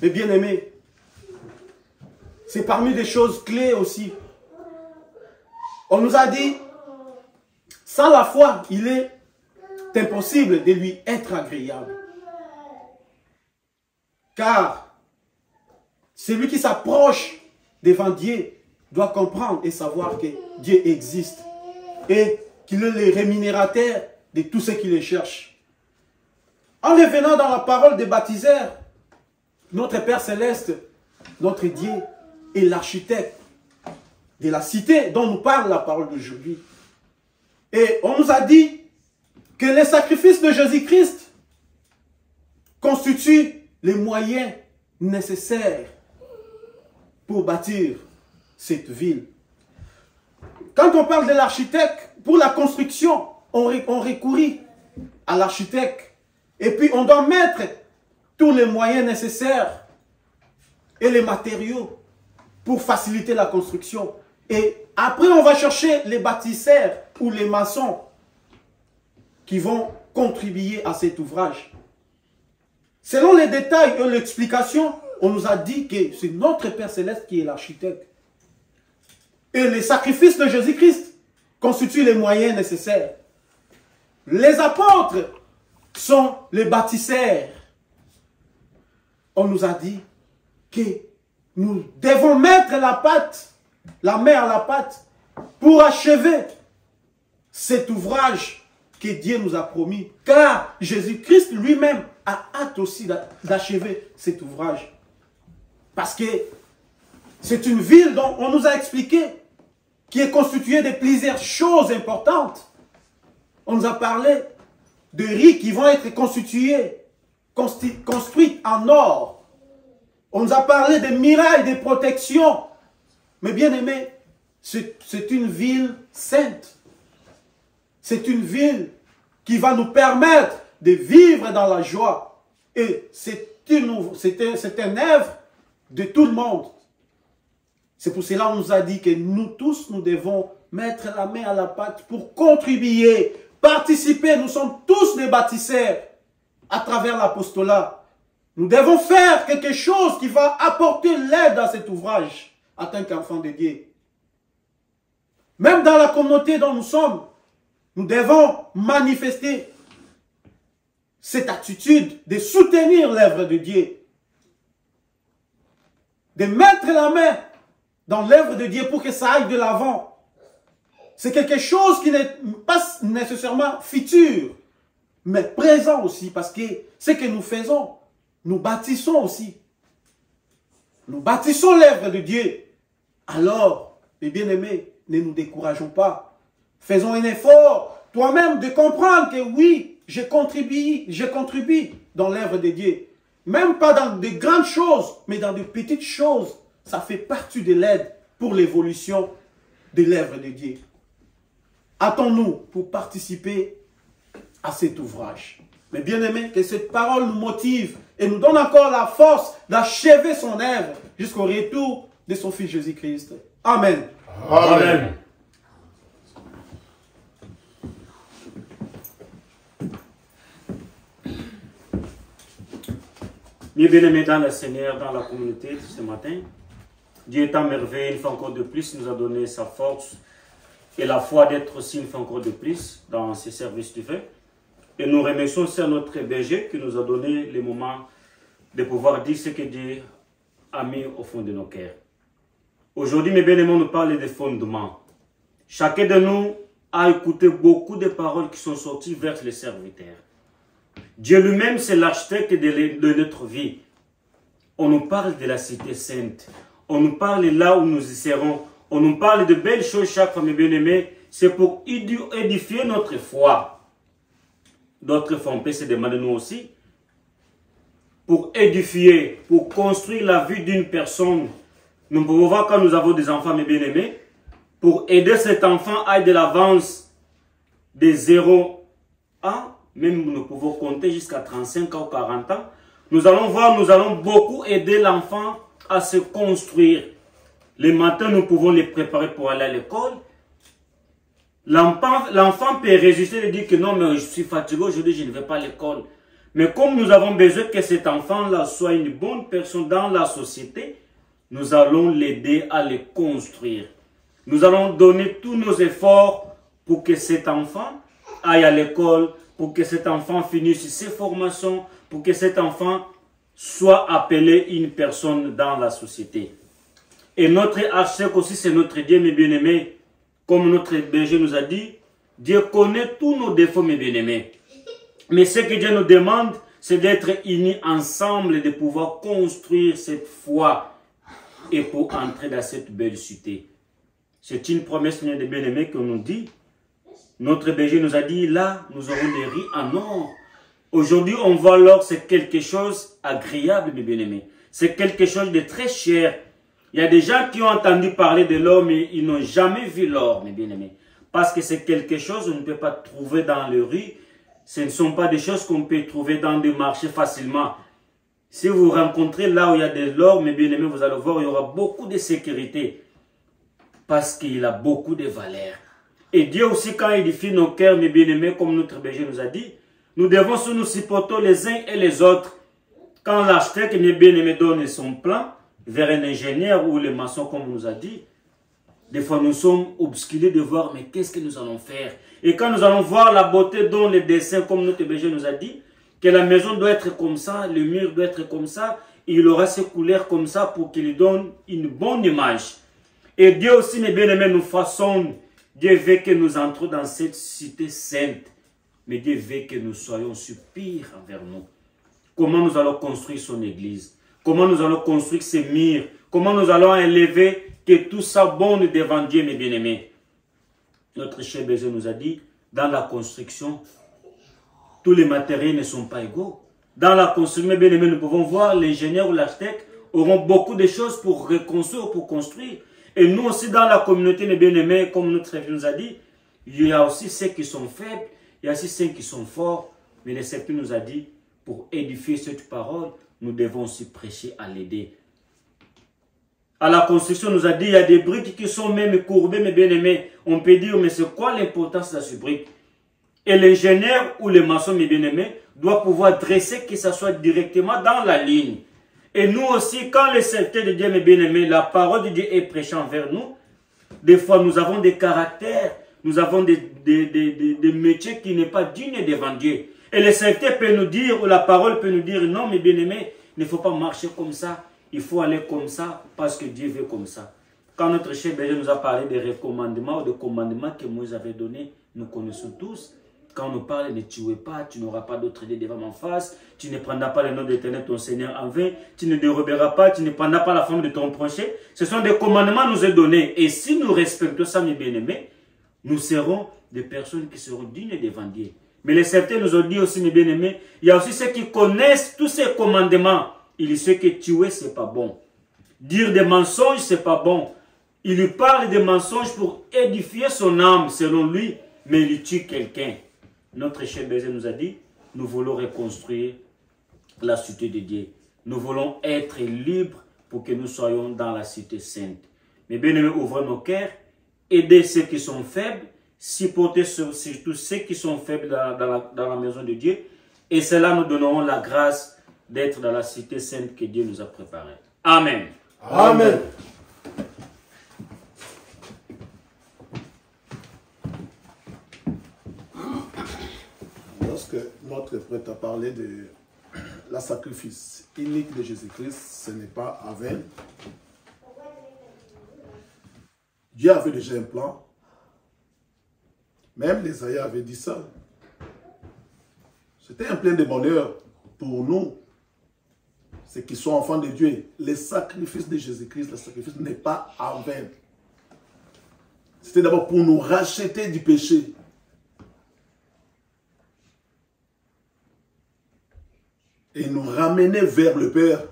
Mais bien aimé, c'est parmi des choses clés aussi. On nous a dit, sans la foi, il est impossible de lui être agréable. Car celui qui s'approche devant Dieu doit comprendre et savoir que Dieu existe et qu'il est le rémunérateur de tous ceux qui le cherchent. En revenant dans la parole des baptiseurs, notre Père Céleste, notre Dieu, est l'architecte de la cité dont nous parle la parole d'aujourd'hui. Et on nous a dit que les sacrifices de Jésus-Christ constituent les moyens nécessaires pour bâtir cette ville. Quand on parle de l'architecte, pour la construction, on recourit à l'architecte. Et puis on doit mettre tous les moyens nécessaires et les matériaux pour faciliter la construction. Et après, on va chercher les bâtisseurs ou les maçons qui vont contribuer à cet ouvrage. Selon les détails et l'explication, on nous a dit que c'est notre Père Céleste qui est l'architecte. Et les sacrifices de Jésus-Christ constituent les moyens nécessaires. Les apôtres sont les bâtisseurs. On nous a dit que nous devons mettre la main à la pâte pour achever cet ouvrage que Dieu nous a promis. Car Jésus-Christ lui-même a hâte aussi d'achever cet ouvrage. Parce que c'est une ville dont on nous a expliqué qui est constituée de plusieurs choses importantes. On nous a parlé de riz qui vont être constituées, construites en or. On nous a parlé des murailles de protection. Mais bien aimé, c'est une ville sainte. C'est une ville qui va nous permettre de vivre dans la joie. Et c'est un œuvre de tout le monde. C'est pour cela qu'on nous a dit que nous tous, nous devons mettre la main à la pâte pour contribuer, participer. Nous sommes tous des bâtisseurs à travers l'apostolat. Nous devons faire quelque chose qui va apporter l'aide dans cet ouvrage en tant qu'enfants de Dieu. Même dans la communauté dont nous sommes, nous devons manifester cette attitude de soutenir l'œuvre de Dieu. De mettre la main dans l'œuvre de Dieu pour que ça aille de l'avant. C'est quelque chose qui n'est pas nécessairement futur, mais présent aussi, parce que ce que nous faisons, nous bâtissons aussi. Nous bâtissons l'œuvre de Dieu. Alors, mes bien-aimés, ne nous décourageons pas. Faisons un effort, toi-même, de comprendre que oui, je contribue dans l'œuvre de Dieu. Même pas dans de grandes choses, mais dans de petites choses. Ça fait partie de l'aide pour l'évolution de l'œuvre de Dieu. Hâtons-nous pour participer à cet ouvrage. Mais bien aimé, que cette parole nous motive et nous donne encore la force d'achever son œuvre jusqu'au retour de son Fils Jésus-Christ. Amen. Amen. Bien-aimés dans le Seigneur, dans la communauté ce matin, Dieu est en merveille, une fois encore de plus, il nous a donné sa force et la foi d'être aussi une fois encore de plus dans ces services du feu. Et nous remercions aussi notre berger qui nous a donné le moment de pouvoir dire ce que Dieu a mis au fond de nos cœurs. Aujourd'hui, mes bien-aimés, nous parlons des fondements. Chacun de nous a écouté beaucoup de paroles qui sont sorties vers les serviteurs. Dieu lui-même, c'est l'architecte de notre vie. On nous parle de la cité sainte. On nous parle là où nous y serons. On nous parle de belles choses chaque fois, mes bien-aimés. C'est pour édifier notre foi. D'autres fois, on peut se demander nous aussi. Pour édifier, pour construire la vie d'une personne. Nous pouvons voir quand nous avons des enfants, mes bien-aimés, pour aider cet enfant à de l'avance de 0 ans, même nous pouvons compter jusqu'à 35 ans ou 40 ans. Nous allons voir, nous allons beaucoup aider l'enfant à se construire. Les matins, nous pouvons les préparer pour aller à l'école. L'enfant peut résister et dire que non, mais je suis fatigué aujourd'hui, je ne vais pas à l'école. Mais comme nous avons besoin que cet enfant-là soit une bonne personne dans la société, nous allons l'aider à le construire. Nous allons donner tous nos efforts pour que cet enfant aille à l'école, pour que cet enfant finisse ses formations, pour que cet enfant soit appelé une personne dans la société. Et notre archevêque aussi, c'est notre Dieu, mes bien-aimés. Comme notre berger nous a dit, Dieu connaît tous nos défauts, mes bien-aimés. Mais ce que Dieu nous demande, c'est d'être unis ensemble et de pouvoir construire cette foi et pour entrer dans cette belle cité. C'est une promesse, Seigneur, de bien-aimés, qu'on nous dit. Notre berger nous a dit, là, nous aurons des riz en or. Aujourd'hui, on voit l'or, c'est quelque chose agréable, mes bien-aimés. C'est quelque chose de très cher. Il y a des gens qui ont entendu parler de l'or, mais ils n'ont jamais vu l'or, mes bien-aimés. Parce que c'est quelque chose qu'on ne peut pas trouver dans les rues. Ce ne sont pas des choses qu'on peut trouver dans des marchés facilement. Si vous rencontrez là où il y a de l'or, mes bien-aimés, vous allez voir, il y aura beaucoup de sécurité. Parce qu'il a beaucoup de valeur. Et Dieu aussi, quand il édifie nos cœurs, mes bien-aimés, comme notre berger nous a dit, nous devons nous supporter les uns et les autres. Quand l'architecte, mes bien-aimés, donne son plan vers un ingénieur ou le maçon, comme on nous a dit, des fois nous sommes obscurés de voir, mais qu'est-ce que nous allons faire? Et quand nous allons voir la beauté dans les dessins, comme notre berger nous a dit, que la maison doit être comme ça, le mur doit être comme ça, il aura ces couleurs comme ça pour qu'il donne une bonne image. Et Dieu aussi, mes bien-aimés, nous façonne. Dieu veut que nous entrons dans cette cité sainte. Mais Dieu veut que nous soyons pires envers nous. Comment nous allons construire son église? Comment nous allons construire ces murs? Comment nous allons élever que tout ça bonne devant Dieu, mes bien-aimés? Notre cher berger nous a dit, dans la construction, tous les matériels ne sont pas égaux. Dans la construction, mes bien-aimés, nous pouvons voir l'ingénieur ou l'architecte auront beaucoup de choses pour reconstruire, pour construire. Et nous aussi, dans la communauté, mes bien-aimés, comme notre frère nous a dit, il y a aussi ceux qui sont faibles, il y a aussi ceux qui sont forts. Mais le Seigneur nous a dit, pour édifier cette parole, nous devons aussi prêcher à l'aider. À la construction, nous a dit, il y a des briques qui sont même courbées, mes bien-aimés. On peut dire, mais c'est quoi l'importance de ces briques? Et l'ingénieur ou le maçon, mes bien-aimés, doit pouvoir dresser que ça soit directement dans la ligne. Et nous aussi, quand le Seigneur de Dieu, mes bien-aimés, la parole de Dieu est prêchée envers nous, des fois nous avons des caractères, nous avons des métiers qui n'est pas dignes devant Dieu. Et le Seigneur peut nous dire, ou la parole peut nous dire, non, mes bien-aimés, il ne faut pas marcher comme ça, il faut aller comme ça, parce que Dieu veut comme ça. Quand notre cher berger nous a parlé des recommandements ou des commandements que Moïse avait donnés, nous connaissons tous. Quand on nous parle, ne tuez pas, tu n'auras pas d'autre idée devant en face, tu ne prendras pas le nom de l'Éternel, ton Seigneur, en vain, tu ne déroberas pas, tu ne prendras pas la femme de ton prochain. Ce sont des commandements qui nous sont donnés. Et si nous respectons ça, mes bien-aimés, nous serons des personnes qui seront dignes devant Dieu. Mais les certains nous ont dit aussi, mes bien-aimés, il y a aussi ceux qui connaissent tous ces commandements. Il sait que tuer, ce n'est pas bon. Dire des mensonges, ce n'est pas bon. Il lui parle des mensonges pour édifier son âme, selon lui, mais il tue quelqu'un. Notre cher berger nous a dit, nous voulons reconstruire la cité de Dieu. Nous voulons être libres pour que nous soyons dans la cité sainte. Mais bien aimés, ouvrons nos cœurs, aider ceux qui sont faibles, supporter surtout ceux qui sont faibles dans la maison de Dieu. Et cela nous donneront la grâce d'être dans la cité sainte que Dieu nous a préparée. Amen. Amen. Lorsque notre prêtre a parlé de la sacrifice unique de Jésus-Christ, ce n'est pas à vain. Dieu avait déjà un plan. Même l'Ésaïe avait dit ça. C'était un plein de bonheur pour nous, ceux qui sont enfants de Dieu. Le sacrifice de Jésus-Christ, le sacrifice n'est pas en vain. C'était d'abord pour nous racheter du péché. Et nous ramener vers le Père.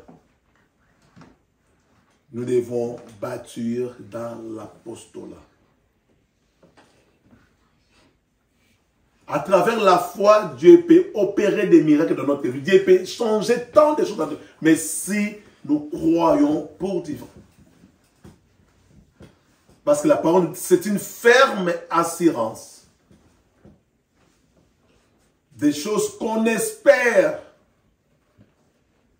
nous devons bâtir dans l'apostolat. À travers la foi, Dieu peut opérer des miracles dans notre vie. Dieu peut changer tant de choses dans notre vie. Mais si nous croyons pour vivre. Parce que la parole, c'est une ferme assurance. Des choses qu'on espère.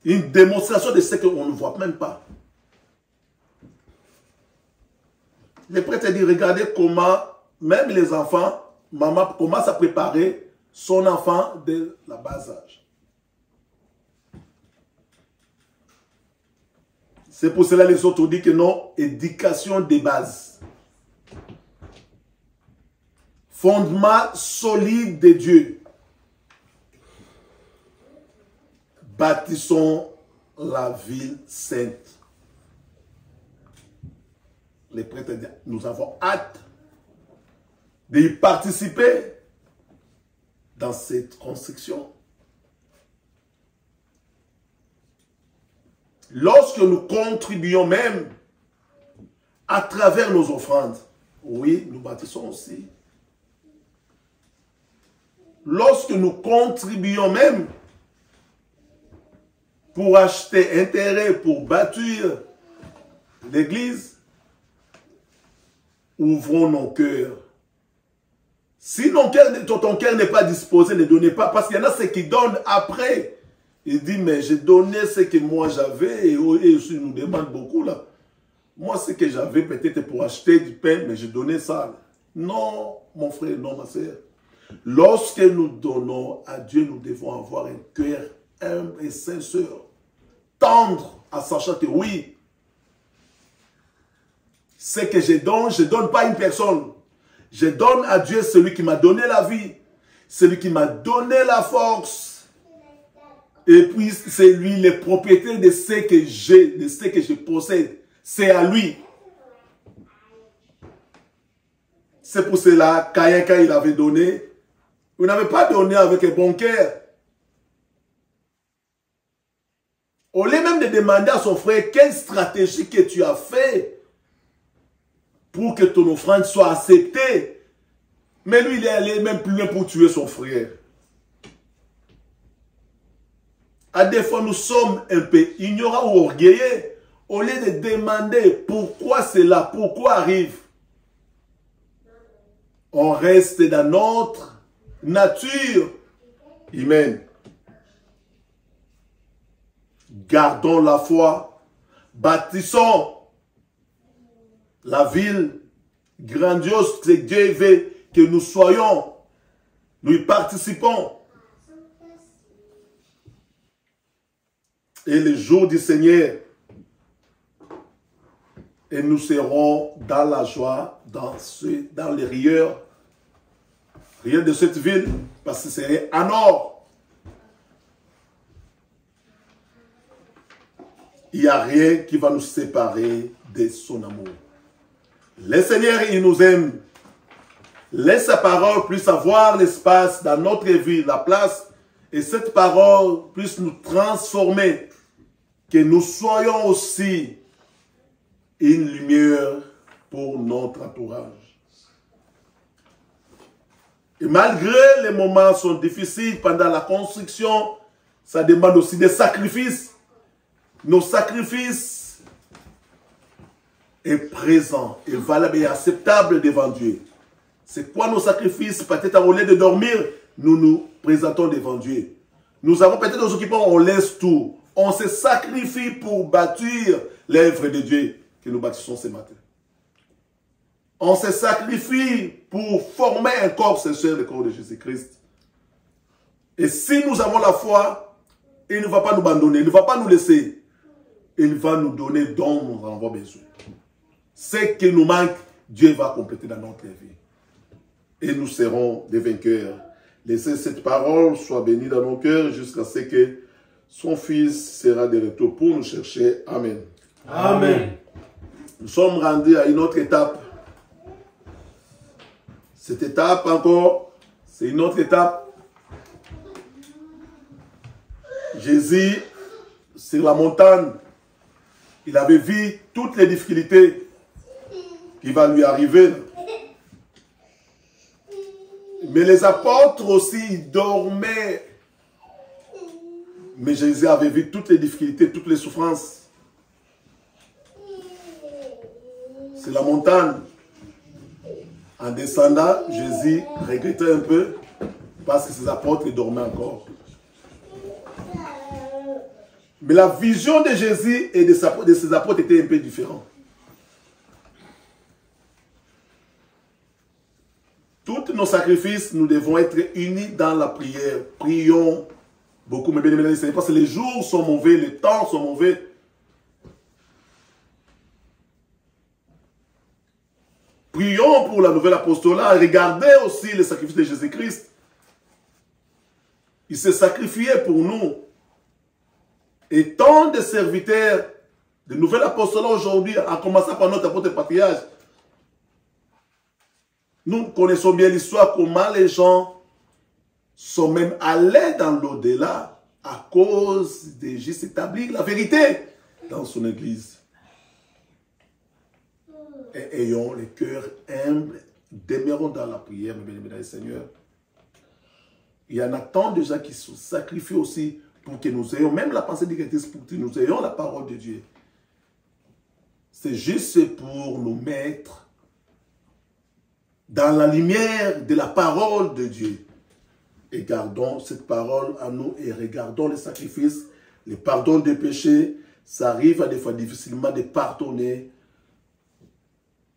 Une démonstration de ce qu'on ne voit même pas. Le prêtre dit, regardez comment, même les enfants, maman commence à préparer son enfant dès le bas âge. C'est pour cela que les autres disent que non, éducation de base. Fondement solide de Dieu. Bâtissons la ville sainte. Les prêtres disent, nous avons hâte d'y participer dans cette construction. Lorsque nous contribuons même à travers nos offrandes, oui, nous bâtissons aussi. Lorsque nous contribuons même pour acheter un terrain, pour bâtir l'église, ouvrons nos cœurs. Si ton cœur n'est pas disposé, ne donnez pas. Parce qu'il y en a ceux qui donnent après. Il dit, mais j'ai donné ce que moi j'avais. Et aussi nous demande beaucoup là. Moi, ce que j'avais peut-être pour acheter du pain, mais j'ai donné ça. Non, mon frère, non, ma soeur. Lorsque nous donnons à Dieu, nous devons avoir un cœur humble et sincère. Tendre à sachant que oui, ce que je donne pas à une personne. Je donne à Dieu celui qui m'a donné la vie, celui qui m'a donné la force. Et puis, c'est lui le propriétaire de ce que j'ai, de ce que je possède. C'est à lui. C'est pour cela, Caïn, quand il avait donné, il n'avait pas donné avec un bon cœur. Au lieu même de demander à son frère, quelle stratégie que tu as fait pour que ton offrande soit acceptée. Mais lui, il est allé même plus loin pour tuer son frère. À des fois, nous sommes un peu ignorants ou orgueilleux. Au lieu de demander pourquoi c'est là, pourquoi arrive, on reste dans notre nature humaine. Gardons la foi, bâtissons la ville grandiose que Dieu veut que nous soyons. Nous y participons. Et le jour du Seigneur, et nous serons dans la joie, dans les rieurs de cette ville, parce que c'est en or. Il n'y a rien qui va nous séparer de son amour. Le Seigneur, il nous aime. Laisse sa parole puisse avoir l'espace dans notre vie, la place, et cette parole puisse nous transformer, que nous soyons aussi une lumière pour notre entourage. Et malgré les moments sont difficiles pendant la construction, ça demande aussi des sacrifices. Nos sacrifices est présent, est valable et acceptable devant Dieu. C'est quoi nos sacrifices? Peut-être au lieu de dormir, nous nous présentons devant Dieu. Nous avons peut-être nos occupants, on laisse tout. On se sacrifie pour bâtir l'œuvre de Dieu que nous bâtissons ce matin. On se sacrifie pour former un corps sincère, le corps de Jésus-Christ. Et si nous avons la foi, il ne va pas nous abandonner, il ne va pas nous laisser. Il va nous donner dont nous avons besoin. Ce qui nous manque, Dieu va compléter dans notre vie. Et nous serons des vainqueurs. Laissez cette parole soit bénie dans nos cœurs jusqu'à ce que son Fils sera de retour pour nous chercher. Amen. Amen. Nous sommes rendus à une autre étape. Cette étape encore, c'est une autre étape. Jésus, sur la montagne, Il avait vu toutes les difficultés qui vont lui arriver. Mais les apôtres aussi, ils dormaient. Mais Jésus avait vu toutes les difficultés, toutes les souffrances. C'est la montagne. En descendant, Jésus regrettait un peu parce que ses apôtres dormaient encore. Mais la vision de Jésus et de ses apôtres était un peu différente. Tous nos sacrifices, nous devons être unis dans la prière. Prions beaucoup, mais bien aimés, parce que les jours sont mauvais, les temps sont mauvais. Prions pour la nouvelle apostolat. Regardez aussi le sacrifice de Jésus-Christ. Il s'est sacrifié pour nous. Et tant de serviteurs de nouvel apostolat aujourd'hui, en commençant par notre apôtre patriarche, nous connaissons bien l'histoire, comment les gens sont même allés dans l'au-delà à cause de juste établir la vérité dans son église. Et ayons le cœur humble, demeurons dans la prière, mes bien-aimés Seigneur. Il y en a tant de gens qui se sacrifient aussi pour que nous ayons même la pensée directrice, pour que nous ayons la parole de Dieu. C'est juste pour nous mettre dans la lumière de la parole de Dieu. Et gardons cette parole à nous et regardons les sacrifices, les pardons des péchés. Ça arrive à des fois difficilement de pardonner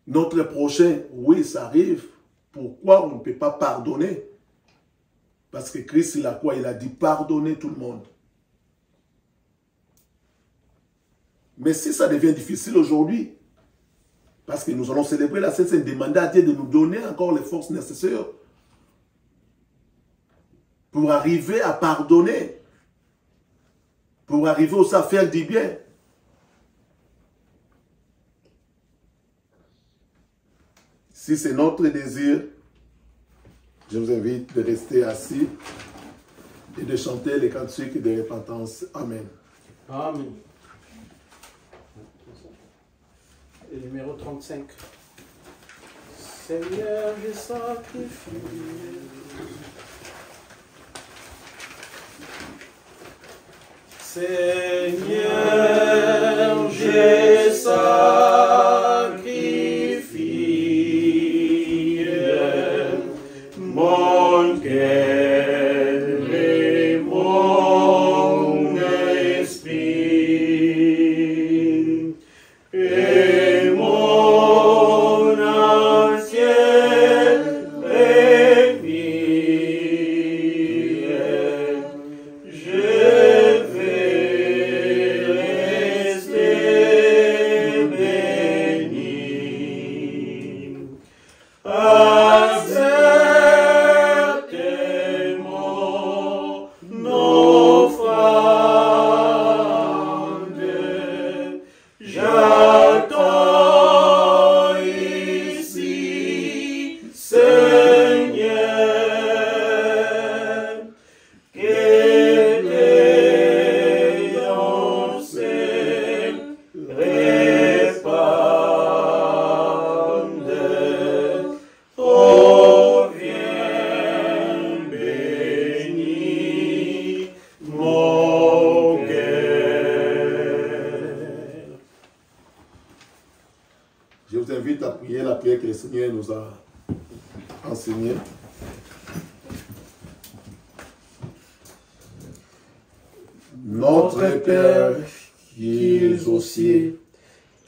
notre prochain. Oui, ça arrive. Pourquoi on ne peut pas pardonner? Parce que Christ, il a quoi? Il a dit pardonner tout le monde. Mais si ça devient difficile aujourd'hui, parce que nous allons célébrer la Sainte Seine, demander à Dieu de nous donner encore les forces nécessaires pour arriver à pardonner, pour arriver aussi à faire du bien. Si c'est notre désir, je vous invite de rester assis et de chanter les cantiques de repentance. Amen. Amen. Et numéro 35. Seigneur, je sacrifie. Seigneur, je sacrifie mon cœur et mon esprit et mon ancienne vie. Je vous invite à prier la prière que le Seigneur nous a enseignée. Notre Père qui es aux cieux,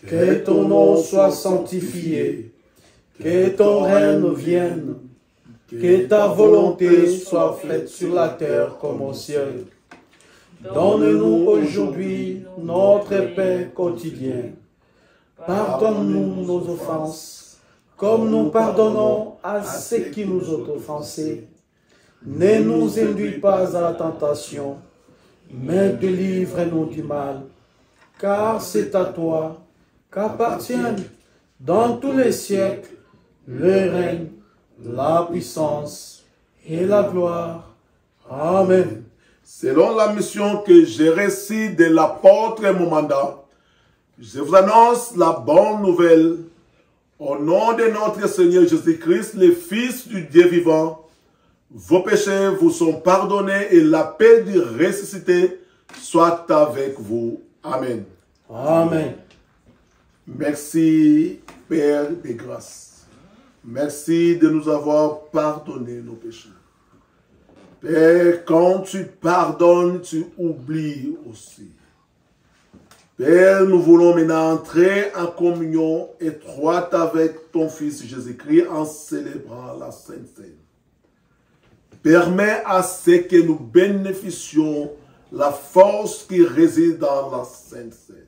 que ton nom soit sanctifié, que ton règne vienne, que ta volonté soit faite sur la terre comme au ciel. Donne-nous aujourd'hui notre pain quotidien. Pardonne-nous nos offenses, comme nous pardonnons à ceux qui nous ont offensés. Ne nous induis pas à la tentation, mais délivre-nous du mal. Car c'est à toi qu'appartiennent dans tous les siècles le règne, la puissance et la gloire. Amen. Selon la mission que j'ai reçue de l'apôtre et mon mandat, Je vous annonce la bonne nouvelle. Au nom de notre Seigneur Jésus-Christ, le Fils du Dieu vivant, vos péchés vous sont pardonnés et la paix du ressuscité soit avec vous. Amen. Amen. Merci, Père des grâces. Merci de nous avoir pardonné nos péchés. Père, quand tu pardonnes, tu oublies aussi. Père, nous voulons maintenant entrer en communion étroite avec ton Fils Jésus-Christ en célébrant la Sainte Seine. Permets à ce que nous bénéficions la force qui réside dans la Sainte Seine.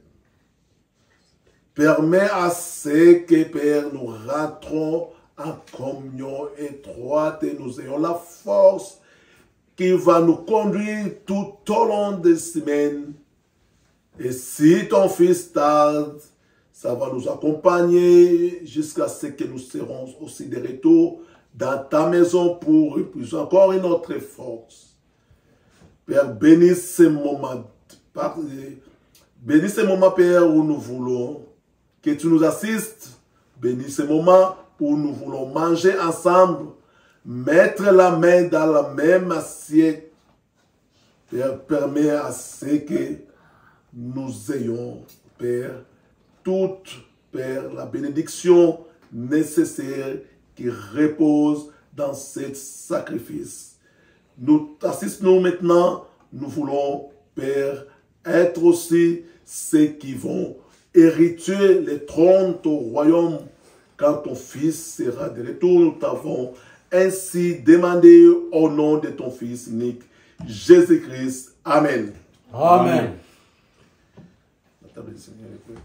Permets à ce que, Père, nous rentrons en communion étroite et nous ayons la force qui va nous conduire tout au long des semaines. Et si ton Fils tarde, ça va nous accompagner jusqu'à ce que nous serons aussi de retour dans ta maison pour épuiser encore une autre force. Père, bénis ces moments. Bénis ces moments, Père, où nous voulons que tu nous assistes. Bénis ces moments où nous voulons manger ensemble, mettre la main dans la même assiette. Père, permets à ce que nous ayons, Père, toute, Père, la bénédiction nécessaire qui repose dans ce sacrifice. Nous assistons maintenant, nous voulons, Père, être aussi ceux qui vont hériter le trône au royaume quand ton Fils sera de retour. Nous t'avons ainsi demandé au nom de ton Fils unique, Jésus-Christ. Amen. Amen. La table du Seigneur est prête.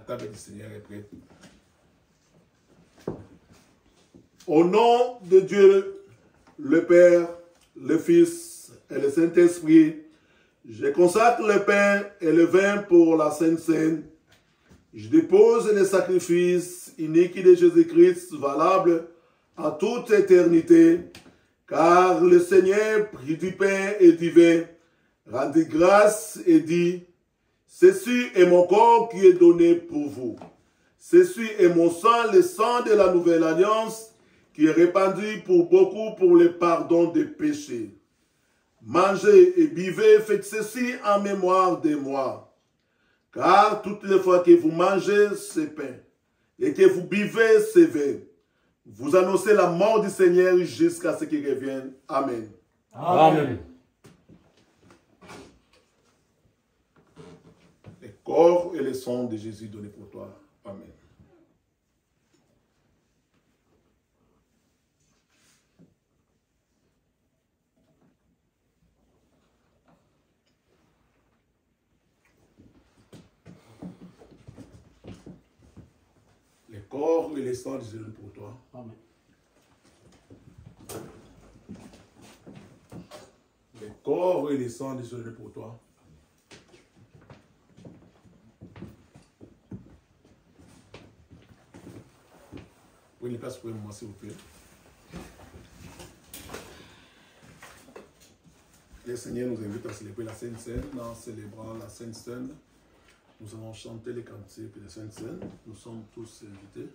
La table du Seigneur est prête. Au nom de Dieu, le Père, le Fils et le Saint-Esprit, je consacre le pain et le vin pour la Sainte Seine. Je dépose les sacrifices uniques de Jésus-Christ valables en toute éternité, car le Seigneur prit du pain et du vin, rendit grâce et dit: ceci est mon corps qui est donné pour vous. Ceci est mon sang, le sang de la nouvelle alliance, qui est répandu pour beaucoup pour le pardon des péchés. Mangez et buvez, faites ceci en mémoire de moi. Car toutes les fois que vous mangez ce pain et que vous buvez ce vin, vous annoncez la mort du Seigneur jusqu'à ce qu'il revienne. Amen. Amen. Le corps et le sang de Jésus donnés pour toi. Amen. Le corps et le sang de Jésus donnés pour toi. Amen. Le corps et le sang de Jésus donnés pour toi. Prenez place pour moi, s'il vous plaît. Le Seigneur nous invite à célébrer la Sainte Seine. En célébrant la Sainte Seine, nous allons chanter les cantiques de la Sainte Seine. Nous sommes tous invités.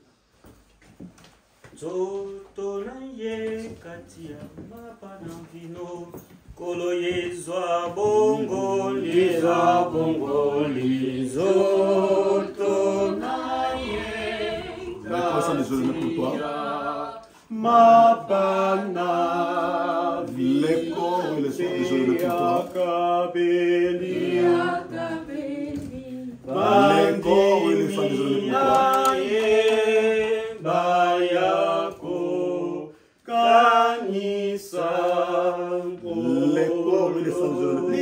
Zoto na ye kati ya mapa na vino kolo yezwa bongo zoto na ye Mabana Les corps et les sang de Jésus pour toi. Les corps et les sang de Jésus pour toi. Bayako kanisa Les corps et les sang de Jésus pour toi.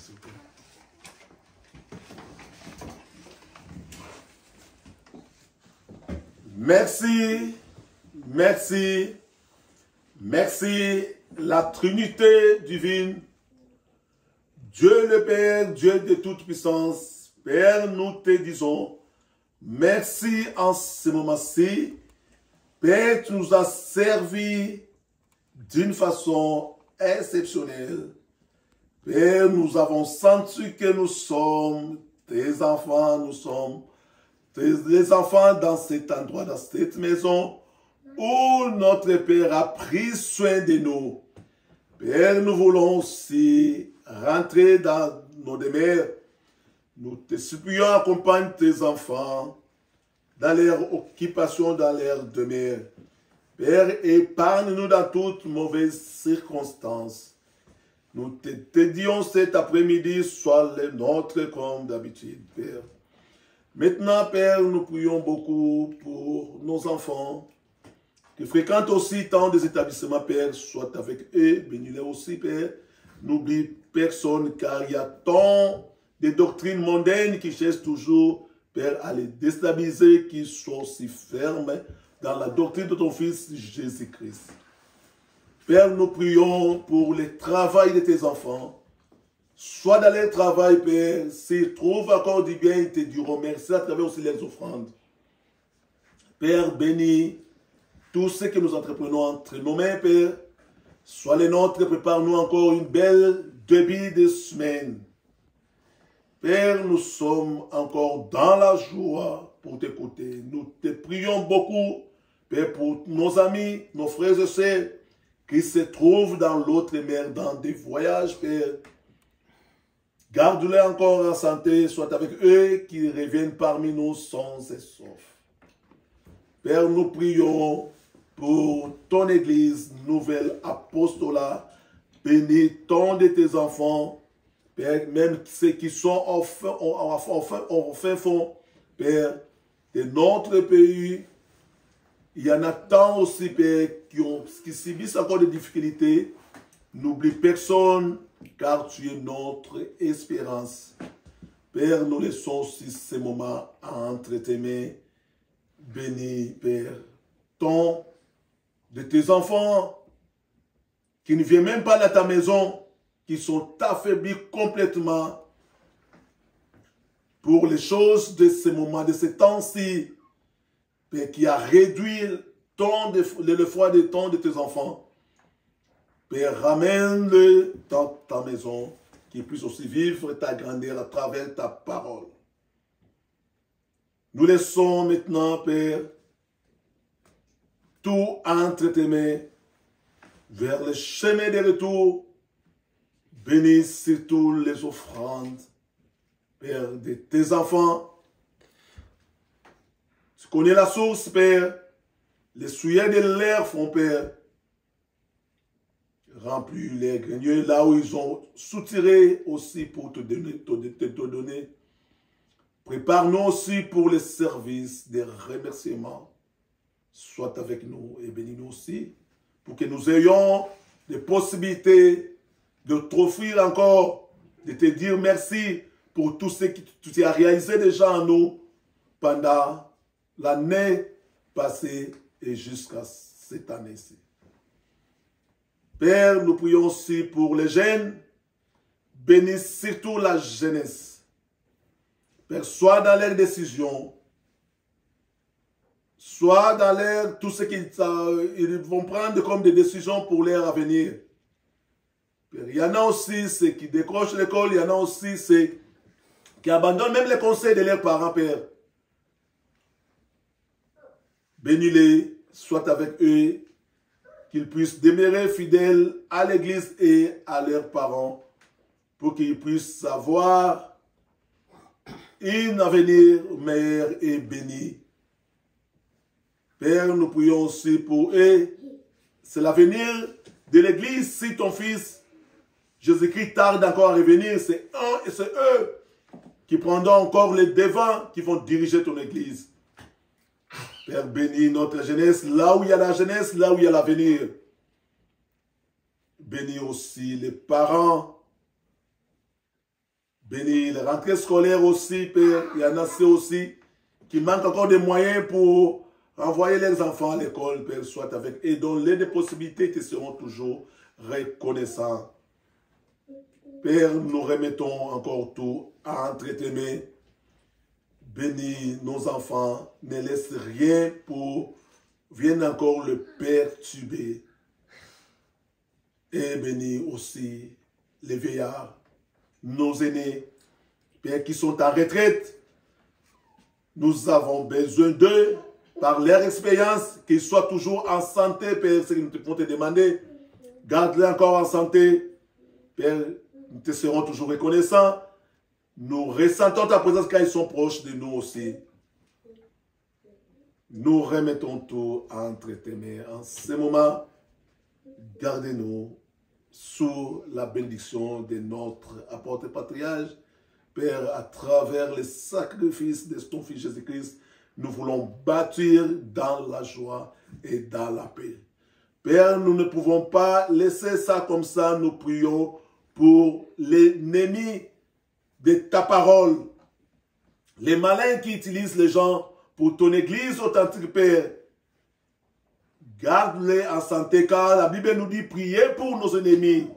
s'il vous plaît. Merci, merci, merci, la Trinité divine, Dieu le Père, Dieu de toute puissance, Père, nous te disons, merci en ce moment-ci, Père, tu nous as servi d'une façon exceptionnelle. Père, nous avons senti que nous sommes tes enfants, nous sommes les enfants dans cet endroit, dans cette maison, où notre Père a pris soin de nous. Père, nous voulons aussi rentrer dans nos demeures. Nous te supplions, accompagne tes enfants dans leur occupation, dans leur demeure. Père, épargne-nous dans toutes mauvaises circonstances. Nous te disons cet après-midi, sois le nôtre comme d'habitude, Père. Maintenant, Père, nous prions beaucoup pour nos enfants qui fréquentent aussi tant des établissements, Père, soit avec eux, bénis-les aussi, Père. N'oublie personne, car il y a tant de doctrines mondaines qui cherchent toujours, Père, à les déstabiliser, qui sont si fermes dans la doctrine de ton Fils Jésus-Christ. Père, nous prions pour le travail de tes enfants. Soit dans leur travail, Père, s'ils trouvent encore du bien, ils te diront merci à travers aussi les offrandes. Père, bénis tout ce que nous entreprenons entre nos mains, Père. Sois les nôtres, prépare-nous encore une belle début de semaine. Père, nous sommes encore dans la joie pour t'écouter. Nous te prions beaucoup, Père, pour nos amis, nos frères et sœurs qui se trouvent dans l'autre mer, dans des voyages, Père. Garde-les encore en santé, soit avec eux qui reviennent parmi nous sans et sauf. Père, nous prions pour ton Église, nouvelle apostolat. Bénis tant de tes enfants, Père, même ceux qui sont au fin fond, Père, de notre pays. Il y en a tant aussi, Père, qui subissent encore des difficultés. N'oublie personne, car tu es notre espérance. Père, nous laissons aussi ces moments entre tes mains. Bénis, Père, tant de tes enfants qui ne viennent même pas dans ta maison, qui sont affaiblis complètement pour les choses de ces moments, de ces temps-ci, Père, qui a réduit le froid des temps de tes enfants. Père, ramène-le dans ta maison, qu'il puisse aussi vivre ta grandeur à travers ta parole. Nous laissons maintenant, Père, tout entre tes mains, vers le chemin de retour. Bénis surtout les offrandes, Père, de tes enfants. Tu connais la source, Père. Les souillets de l'air font, Père. Remplis les greniers là où ils ont soutiré aussi pour te donner. Prépare-nous aussi pour les services des remerciements. Sois avec nous et bénis-nous aussi pour que nous ayons des possibilités de t'offrir encore, de te dire merci pour tout ce que tu as réalisé déjà en nous pendant l'année passée et jusqu'à cette année-ci. Père, nous prions aussi pour les jeunes. Bénis surtout la jeunesse. Père, soit dans leurs décisions, soit dans tout ce qu'ils vont prendre comme des décisions pour leur avenir. Père, il y en a aussi ceux qui décrochent l'école, il y en a aussi ceux qui abandonnent même les conseils de leurs parents, Père. Bénis-les, sois avec eux, qu'ils puissent demeurer fidèles à l'Église et à leurs parents, pour qu'ils puissent avoir un avenir meilleur et béni. Père, nous prions aussi pour eux. C'est l'avenir de l'Église. Si ton Fils Jésus-Christ tarde encore à revenir, c'est eux qui prendront encore les devants, qui vont diriger ton Église. Père, bénis notre jeunesse, là où il y a la jeunesse, là où il y a l'avenir. Bénis aussi les parents Bénis les rentrées scolaires aussi, Père. Il y en a ceux aussi qui manquent encore des moyens pour envoyer leurs enfants à l'école, Père, soit avec et donne-les des possibilités qui seront toujours reconnaissants. Père, nous remettons encore tout entre tes mains. Bénis nos enfants, ne laisse rien pour vienne encore le perturber. Et bénis aussi les vieillards, nos aînés, Père, qui sont en retraite. Nous avons besoin d'eux, par leur expérience, qu'ils soient toujours en santé, Père, c'est ce que nous pouvons te demander. Garde-les encore en santé, Père, nous te serons toujours reconnaissants. Nous ressentons ta présence quand ils sont proches de nous aussi. Nous remettons tout entre tes mains. En ce moment, gardez-nous sous la bénédiction de notre apôtre patriarche. Père, à travers le sacrifice de ton Fils Jésus-Christ, nous voulons bâtir dans la joie et dans la paix. Père, nous ne pouvons pas laisser ça comme ça. Nous prions pour l'ennemi de ta parole. Les malins qui utilisent les gens pour ton église authentique, Père. Garde-les en santé, car la Bible nous dit prier pour nos ennemis.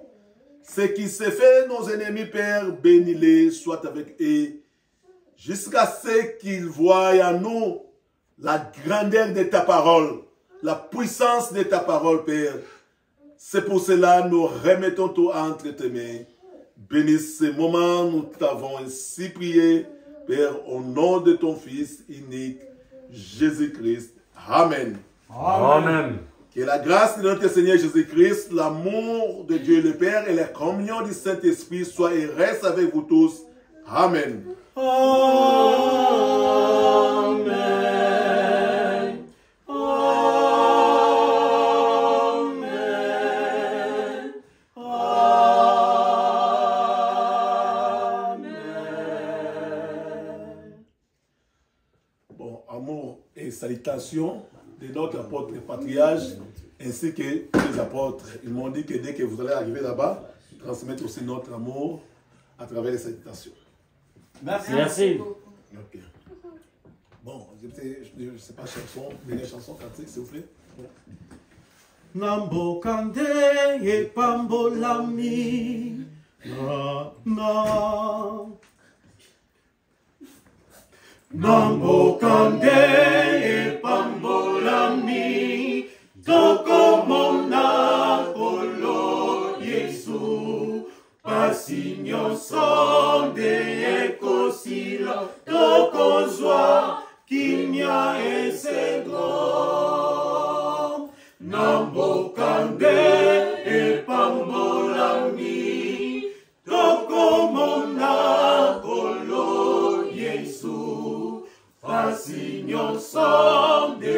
Ce qui se fait, nos ennemis, Père, bénis-les, soit avec eux, jusqu'à ce qu'ils voient en nous la grandeur de ta parole, la puissance de ta parole, Père. C'est pour cela que nous remettons tout entre tes mains. Bénis ce moment, nous t'avons ainsi prié, Père, au nom de ton Fils unique, Jésus-Christ. Amen. Amen. Que la grâce de notre Seigneur Jésus-Christ, l'amour de Dieu le Père et la communion du Saint-Esprit soient et restent avec vous tous. Amen. Amen. Amen. Amen. Bon, amour et salutations de notre apôtre et patriarche, ainsi que les apôtres. Ils m'ont dit que dès que vous allez arriver là-bas, transmettre aussi notre amour à travers les salutations. Merci. Merci. Ok. Bon, je ne sais pas chanson, mais les chansons cantiques, s'il vous plaît. Bon. Nambo kande e pambolami na na. Nambo kande e pambolami toko mona kolo Yesu pasinyo sonde ekosila toko zwa kinya esego. Nambo kande e pambolami toko mona kolo Yesu pasinyo sonde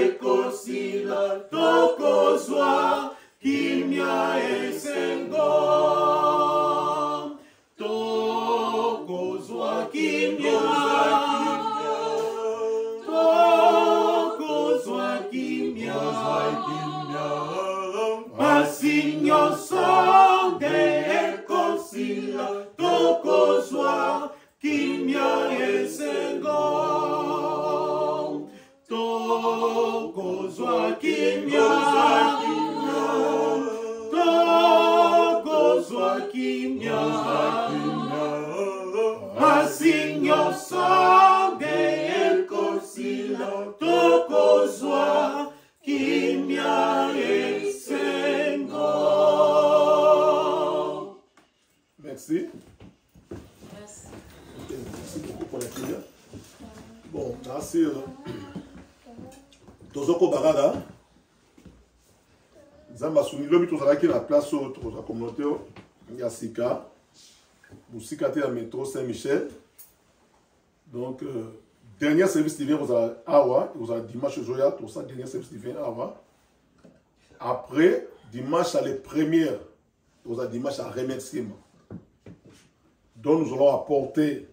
ekosila toko zwa kinya esego. Toko zwa kinya pasinyo sonde ekosila toko zwa kimya esengo. Toko zwa kimya, toko zwa kimya, pasinyo sonde ekosila toko zwa kimya esengo. Merci. Merci. Okay, merci beaucoup pour la prière. Bon, merci. Tozoko Barada. Zamba Souni, l'homme qui est la place de la communauté, il y a Sika. Sika est la métro Saint-Michel. Donc, dernier service divin, vous avez Awa, vous avez dimanche Joya, tout ça, dernier service divin Awa. Après, dimanche à les premières, vous avez dimanche à remerciement. Donc, nous allons apporter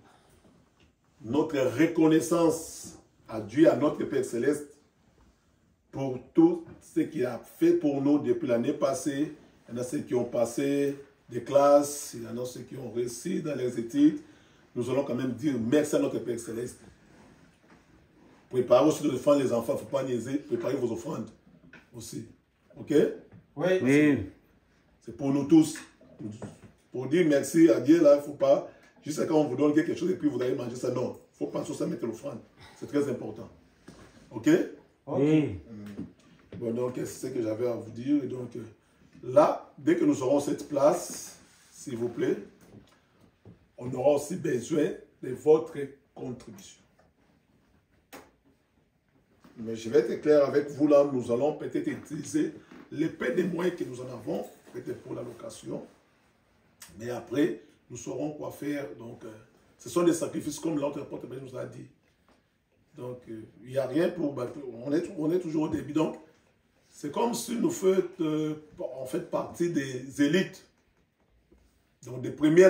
notre reconnaissance à Dieu, à notre Père Céleste, pour tout ce qu'il a fait pour nous depuis l'année passée. Il y en a ceux qui ont passé des classes, il y en a ceux qui ont réussi dans les études, nous allons quand même dire merci à notre Père Céleste. Préparez aussi de défendre les enfants, il ne faut pas niaiser, préparez vos offrandes aussi. Ok? Oui. C'est pour nous tous. Pour dire merci à Dieu, là, il ne faut pas, juste quand on vous donne quelque chose et puis vous allez manger ça, non. Il faut penser à mettre l'offrande. C'est très important. Ok? Oui. Bon, donc, c'est ce que j'avais à vous dire. Et donc, là, dès que nous aurons cette place, s'il vous plaît, on aura aussi besoin de votre contribution. Mais je vais être clair avec vous, là, nous allons peut-être utiliser les peu de moyens que nous en avons, peut-être pour la location. Mais après, nous saurons quoi faire. Donc, ce sont des sacrifices comme l'autre porte nous a dit. Donc, il n'y a rien pour... On est toujours au début. Donc, c'est comme si nous faites, en fait partie des élites. Donc, des premières